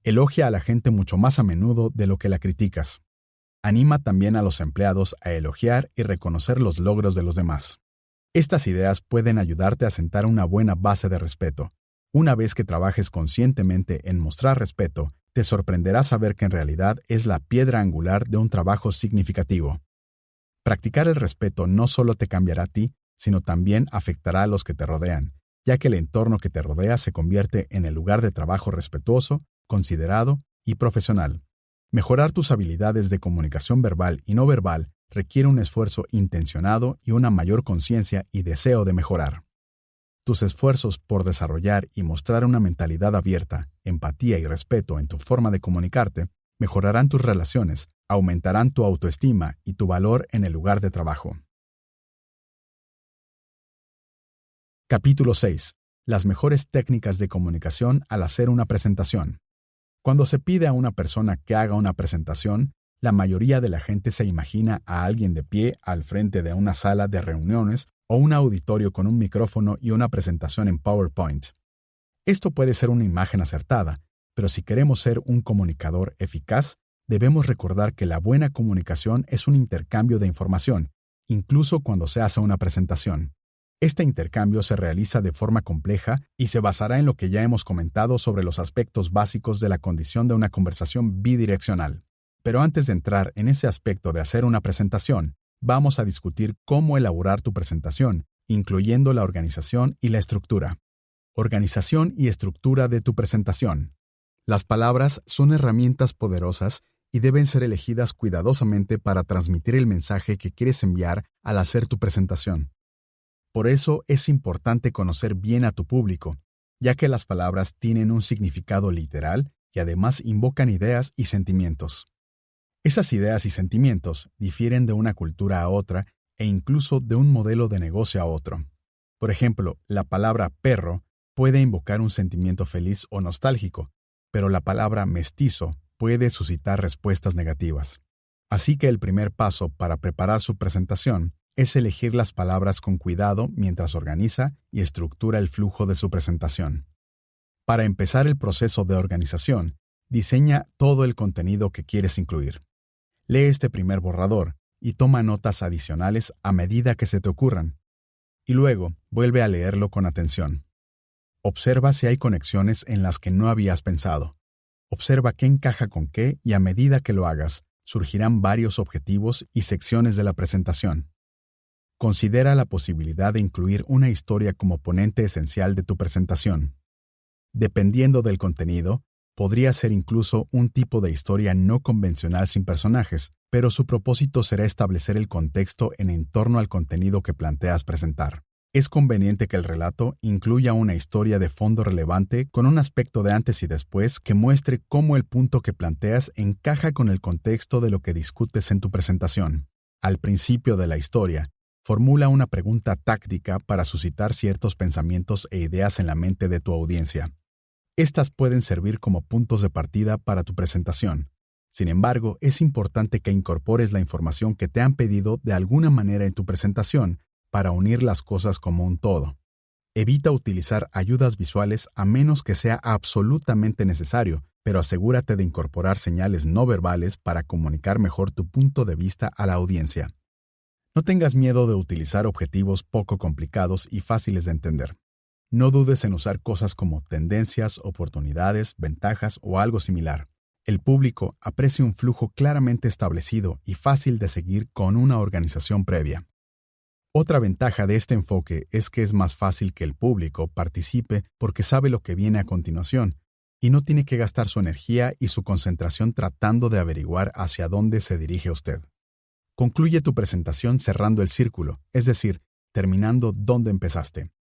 Elogia a la gente mucho más a menudo de lo que la criticas. Anima también a los empleados a elogiar y reconocer los logros de los demás. Estas ideas pueden ayudarte a sentar una buena base de respeto. Una vez que trabajes conscientemente en mostrar respeto, Te sorprenderá saber que en realidad es la piedra angular de un trabajo significativo. Practicar el respeto no solo te cambiará a ti, sino también afectará a los que te rodean, ya que el entorno que te rodea se convierte en el lugar de trabajo respetuoso, considerado y profesional. Mejorar tus habilidades de comunicación verbal y no verbal requiere un esfuerzo intencionado y una mayor conciencia y deseo de mejorar. Tus esfuerzos por desarrollar y mostrar una mentalidad abierta, empatía y respeto en tu forma de comunicarte mejorarán tus relaciones, aumentarán tu autoestima y tu valor en el lugar de trabajo. Capítulo 6. Las mejores técnicas de comunicación al hacer una presentación. Cuando se pide a una persona que haga una presentación, la mayoría de la gente se imagina a alguien de pie al frente de una sala de reuniones o un auditorio con un micrófono y una presentación en PowerPoint. Esto puede ser una imagen acertada, pero si queremos ser un comunicador eficaz, debemos recordar que la buena comunicación es un intercambio de información, incluso cuando se hace una presentación. Este intercambio se realiza de forma compleja y se basará en lo que ya hemos comentado sobre los aspectos básicos de la condición de una conversación bidireccional. Pero antes de entrar en ese aspecto de hacer una presentación, vamos a discutir cómo elaborar tu presentación, incluyendo la organización y la estructura. Organización y estructura de tu presentación. Las palabras son herramientas poderosas y deben ser elegidas cuidadosamente para transmitir el mensaje que quieres enviar al hacer tu presentación. Por eso es importante conocer bien a tu público, ya que las palabras tienen un significado literal y además invocan ideas y sentimientos. Esas ideas y sentimientos difieren de una cultura a otra e incluso de un modelo de negocio a otro. Por ejemplo, la palabra perro puede invocar un sentimiento feliz o nostálgico, pero la palabra mestizo puede suscitar respuestas negativas. Así que el primer paso para preparar su presentación es elegir las palabras con cuidado mientras organiza y estructura el flujo de su presentación. Para empezar el proceso de organización, diseña todo el contenido que quieres incluir. Lee este primer borrador y toma notas adicionales a medida que se te ocurran. Y luego, vuelve a leerlo con atención. Observa si hay conexiones en las que no habías pensado. Observa qué encaja con qué y a medida que lo hagas, surgirán varios objetivos y secciones de la presentación. Considera la posibilidad de incluir una historia como ponente esencial de tu presentación. Dependiendo del contenido, podría ser incluso un tipo de historia no convencional sin personajes, pero su propósito será establecer el contexto en torno al contenido que planteas presentar. Es conveniente que el relato incluya una historia de fondo relevante con un aspecto de antes y después que muestre cómo el punto que planteas encaja con el contexto de lo que discutes en tu presentación. Al principio de la historia, formula una pregunta táctica para suscitar ciertos pensamientos e ideas en la mente de tu audiencia. Estas pueden servir como puntos de partida para tu presentación. Sin embargo, es importante que incorpores la información que te han pedido de alguna manera en tu presentación para unir las cosas como un todo. Evita utilizar ayudas visuales a menos que sea absolutamente necesario, pero asegúrate de incorporar señales no verbales para comunicar mejor tu punto de vista a la audiencia. No tengas miedo de utilizar objetivos poco complicados y fáciles de entender. No dudes en usar cosas como tendencias, oportunidades, ventajas o algo similar. El público aprecia un flujo claramente establecido y fácil de seguir con una organización previa. Otra ventaja de este enfoque es que es más fácil que el público participe porque sabe lo que viene a continuación y no tiene que gastar su energía y su concentración tratando de averiguar hacia dónde se dirige usted. Concluye tu presentación cerrando el círculo, es decir, terminando donde empezaste.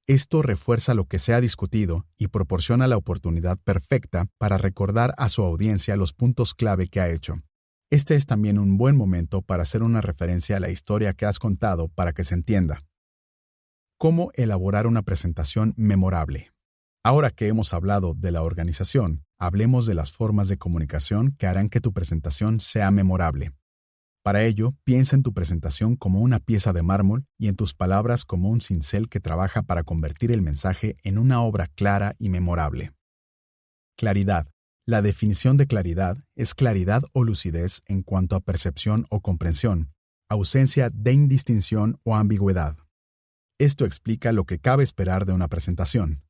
Esto refuerza lo que se ha discutido y proporciona la oportunidad perfecta para recordar a su audiencia los puntos clave que ha hecho. Este es también un buen momento para hacer una referencia a la historia que has contado para que se entienda. ¿Cómo elaborar una presentación memorable? Ahora que hemos hablado de la organización, hablemos de las formas de comunicación que harán que tu presentación sea memorable. Para ello, piensa en tu presentación como una pieza de mármol y en tus palabras como un cincel que trabaja para convertir el mensaje en una obra clara y memorable. Claridad. La definición de claridad es claridad o lucidez en cuanto a percepción o comprensión, ausencia de indistinción o ambigüedad. Esto explica lo que cabe esperar de una presentación.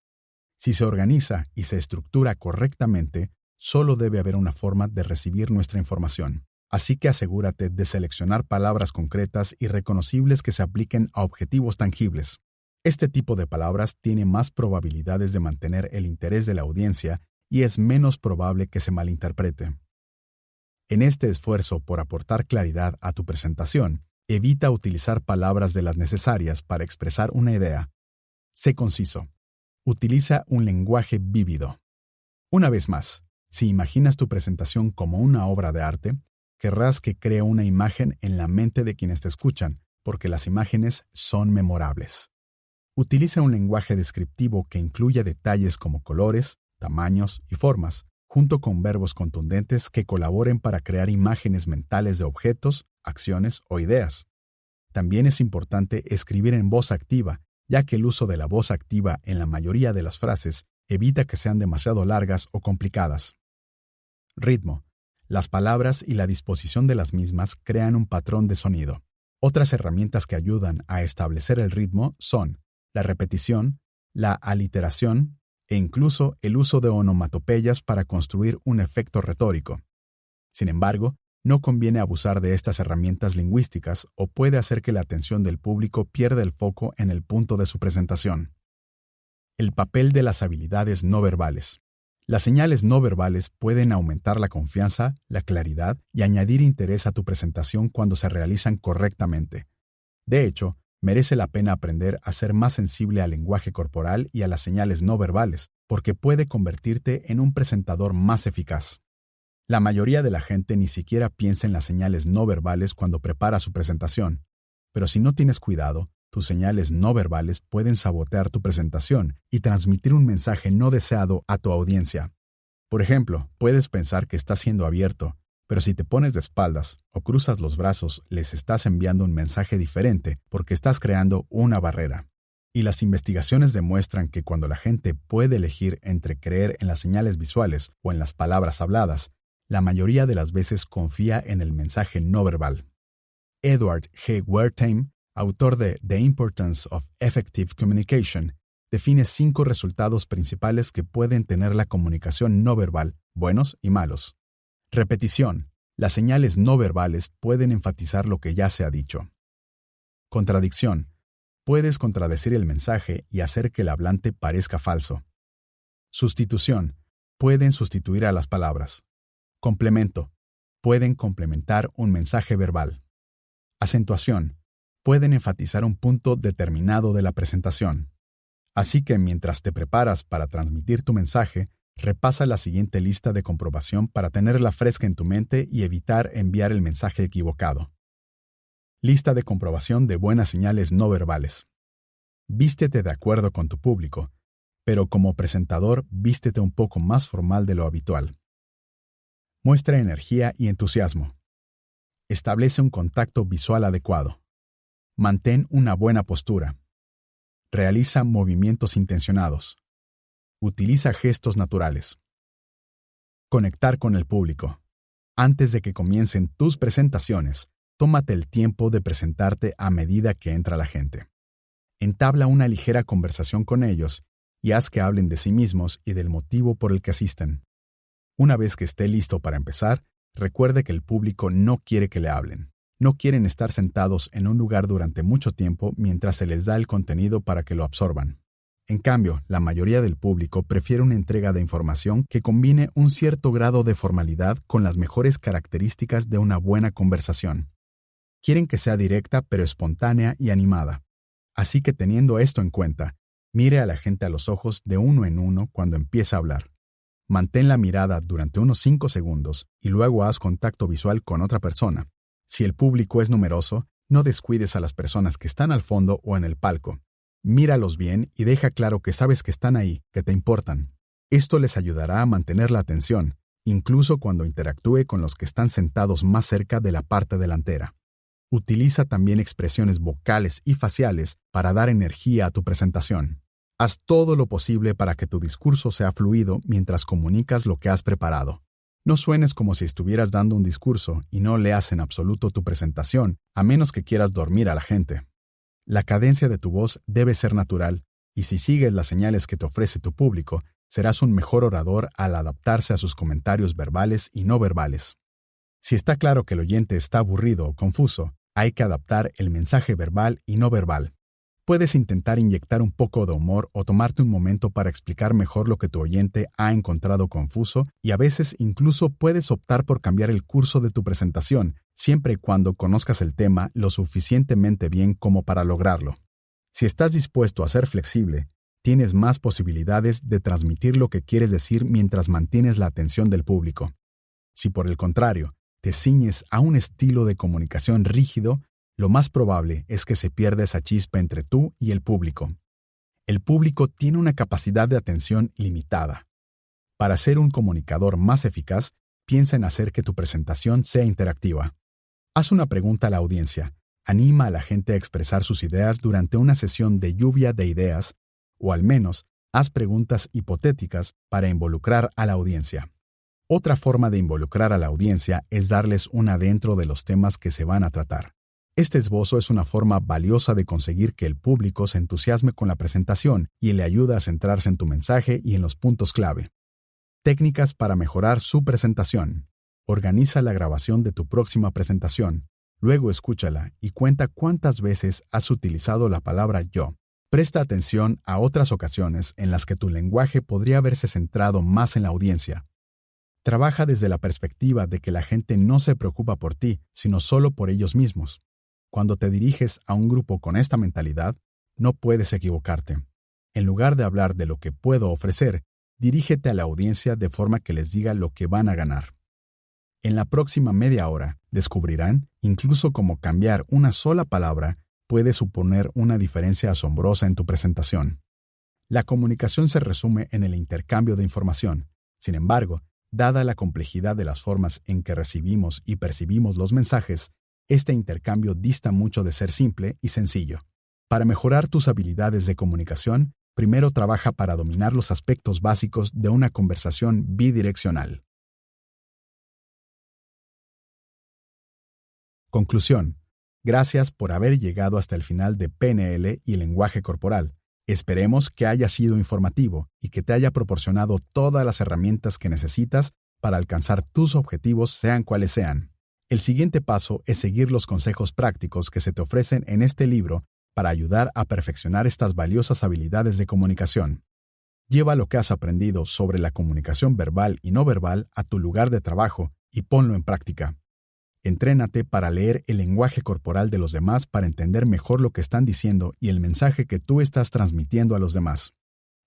Si se organiza y se estructura correctamente, Solo debe haber una forma de recibir nuestra información. Así que asegúrate de seleccionar palabras concretas y reconocibles que se apliquen a objetivos tangibles. Este tipo de palabras tiene más probabilidades de mantener el interés de la audiencia y es menos probable que se malinterprete. En este esfuerzo por aportar claridad a tu presentación, evita utilizar palabras de las necesarias para expresar una idea. Sé conciso. Utiliza un lenguaje vívido. Una vez más, si imaginas tu presentación como una obra de arte, querrás que cree una imagen en la mente de quienes te escuchan, porque las imágenes son memorables. Utiliza un lenguaje descriptivo que incluya detalles como colores, tamaños y formas, junto con verbos contundentes que colaboren para crear imágenes mentales de objetos, acciones o ideas. También es importante escribir en voz activa, ya que el uso de la voz activa en la mayoría de las frases evita que sean demasiado largas o complicadas. Ritmo. Las palabras y la disposición de las mismas crean un patrón de sonido. Otras herramientas que ayudan a establecer el ritmo son la repetición, la aliteración e incluso el uso de onomatopeyas para construir un efecto retórico. Sin embargo, no conviene abusar de estas herramientas lingüísticas o puede hacer que la atención del público pierda el foco en el punto de su presentación. El papel de las habilidades no verbales. Las señales no verbales pueden aumentar la confianza, la claridad y añadir interés a tu presentación cuando se realizan correctamente. De hecho, merece la pena aprender a ser más sensible al lenguaje corporal y a las señales no verbales, porque puede convertirte en un presentador más eficaz. La mayoría de la gente ni siquiera piensa en las señales no verbales cuando prepara su presentación, pero si no tienes cuidado, tus señales no verbales pueden sabotear tu presentación y transmitir un mensaje no deseado a tu audiencia. Por ejemplo, puedes pensar que estás siendo abierto, pero si te pones de espaldas o cruzas los brazos, les estás enviando un mensaje diferente porque estás creando una barrera. Y las investigaciones demuestran que cuando la gente puede elegir entre creer en las señales visuales o en las palabras habladas, la mayoría de las veces confía en el mensaje no verbal. Edward G. Wertheim, autor de The Importance of Effective Communication, define 5 resultados principales que pueden tener la comunicación no verbal, buenos y malos. Repetición. Las señales no verbales pueden enfatizar lo que ya se ha dicho. Contradicción. Puedes contradecir el mensaje y hacer que el hablante parezca falso. Sustitución. Pueden sustituir a las palabras. Complemento. Pueden complementar un mensaje verbal. Acentuación. Pueden enfatizar un punto determinado de la presentación. Así que mientras te preparas para transmitir tu mensaje, repasa la siguiente lista de comprobación para tenerla fresca en tu mente y evitar enviar el mensaje equivocado. Lista de comprobación de buenas señales no verbales. Vístete de acuerdo con tu público, pero como presentador vístete un poco más formal de lo habitual. Muestra energía y entusiasmo. Establece un contacto visual adecuado. Mantén una buena postura. Realiza movimientos intencionados. Utiliza gestos naturales. Conectar con el público. Antes de que comiencen tus presentaciones, tómate el tiempo de presentarte a medida que entra la gente. Entabla una ligera conversación con ellos y haz que hablen de sí mismos y del motivo por el que asisten. Una vez que esté listo para empezar, recuerde que el público no quiere que le hablen. No quieren estar sentados en un lugar durante mucho tiempo mientras se les da el contenido para que lo absorban. En cambio, la mayoría del público prefiere una entrega de información que combine un cierto grado de formalidad con las mejores características de una buena conversación. Quieren que sea directa pero espontánea y animada. Así que teniendo esto en cuenta, mire a la gente a los ojos de uno en uno cuando empieza a hablar. Mantén la mirada durante unos 5 segundos y luego haz contacto visual con otra persona. Si el público es numeroso, no descuides a las personas que están al fondo o en el palco. Míralos bien y deja claro que sabes que están ahí, que te importan. Esto les ayudará a mantener la atención, incluso cuando interactúe con los que están sentados más cerca de la parte delantera. Utiliza también expresiones vocales y faciales para dar energía a tu presentación. Haz todo lo posible para que tu discurso sea fluido mientras comunicas lo que has preparado. No suenes como si estuvieras dando un discurso y no leas en absoluto tu presentación, a menos que quieras dormir a la gente. La cadencia de tu voz debe ser natural, y si sigues las señales que te ofrece tu público, serás un mejor orador al adaptarse a sus comentarios verbales y no verbales. Si está claro que el oyente está aburrido o confuso, hay que adaptar el mensaje verbal y no verbal. Puedes intentar inyectar un poco de humor o tomarte un momento para explicar mejor lo que tu oyente ha encontrado confuso, y a veces incluso puedes optar por cambiar el curso de tu presentación, siempre y cuando conozcas el tema lo suficientemente bien como para lograrlo. Si estás dispuesto a ser flexible, tienes más posibilidades de transmitir lo que quieres decir mientras mantienes la atención del público. Si por el contrario, te ciñes a un estilo de comunicación rígido, lo más probable es que se pierda esa chispa entre tú y el público. El público tiene una capacidad de atención limitada. Para ser un comunicador más eficaz, piensa en hacer que tu presentación sea interactiva. Haz una pregunta a la audiencia, anima a la gente a expresar sus ideas durante una sesión de lluvia de ideas, o al menos, haz preguntas hipotéticas para involucrar a la audiencia. Otra forma de involucrar a la audiencia es darles un adentro de los temas que se van a tratar. Este esbozo es una forma valiosa de conseguir que el público se entusiasme con la presentación y le ayuda a centrarse en tu mensaje y en los puntos clave. Técnicas para mejorar su presentación. Organiza la grabación de tu próxima presentación. Luego escúchala y cuenta cuántas veces has utilizado la palabra yo. Presta atención a otras ocasiones en las que tu lenguaje podría haberse centrado más en la audiencia. Trabaja desde la perspectiva de que la gente no se preocupa por ti, sino solo por ellos mismos. Cuando te diriges a un grupo con esta mentalidad, no puedes equivocarte. En lugar de hablar de lo que puedo ofrecer, dirígete a la audiencia de forma que les diga lo que van a ganar. En la próxima media hora, descubrirán incluso cómo cambiar una sola palabra puede suponer una diferencia asombrosa en tu presentación. La comunicación se resume en el intercambio de información. Sin embargo, dada la complejidad de las formas en que recibimos y percibimos los mensajes, este intercambio dista mucho de ser simple y sencillo. Para mejorar tus habilidades de comunicación, primero trabaja para dominar los aspectos básicos de una conversación bidireccional. Conclusión. Gracias por haber llegado hasta el final de PNL y lenguaje corporal. Esperemos que haya sido informativo y que te haya proporcionado todas las herramientas que necesitas para alcanzar tus objetivos, sean cuales sean. El siguiente paso es seguir los consejos prácticos que se te ofrecen en este libro para ayudar a perfeccionar estas valiosas habilidades de comunicación. Lleva lo que has aprendido sobre la comunicación verbal y no verbal a tu lugar de trabajo y ponlo en práctica. Entrénate para leer el lenguaje corporal de los demás para entender mejor lo que están diciendo y el mensaje que tú estás transmitiendo a los demás.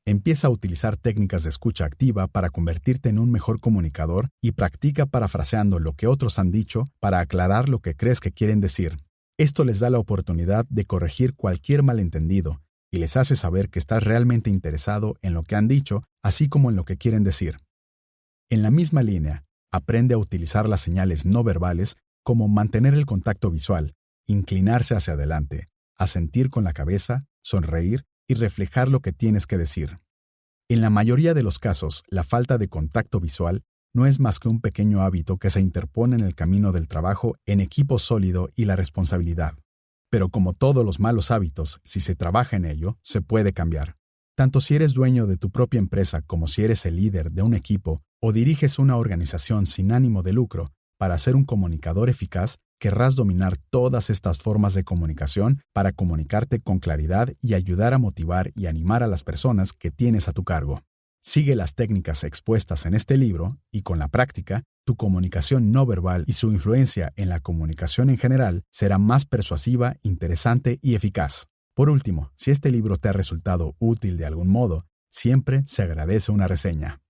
Empieza a utilizar técnicas de escucha activa para convertirte en un mejor comunicador y practica parafraseando lo que otros han dicho para aclarar lo que crees que quieren decir. Esto les da la oportunidad de corregir cualquier malentendido y les hace saber que estás realmente interesado en lo que han dicho, así como en lo que quieren decir. En la misma línea, aprende a utilizar las señales no verbales como mantener el contacto visual, inclinarse hacia adelante, asentir con la cabeza, sonreír y reflejar lo que tienes que decir. En la mayoría de los casos, la falta de contacto visual no es más que un pequeño hábito que se interpone en el camino del trabajo en equipo sólido y la responsabilidad. Pero como todos los malos hábitos, si se trabaja en ello, se puede cambiar. Tanto si eres dueño de tu propia empresa como si eres el líder de un equipo o diriges una organización sin ánimo de lucro, para ser un comunicador eficaz, querrás dominar todas estas formas de comunicación para comunicarte con claridad y ayudar a motivar y animar a las personas que tienes a tu cargo. Sigue las técnicas expuestas en este libro y con la práctica, tu comunicación no verbal y su influencia en la comunicación en general será más persuasiva, interesante y eficaz. Por último, si este libro te ha resultado útil de algún modo, siempre se agradece una reseña.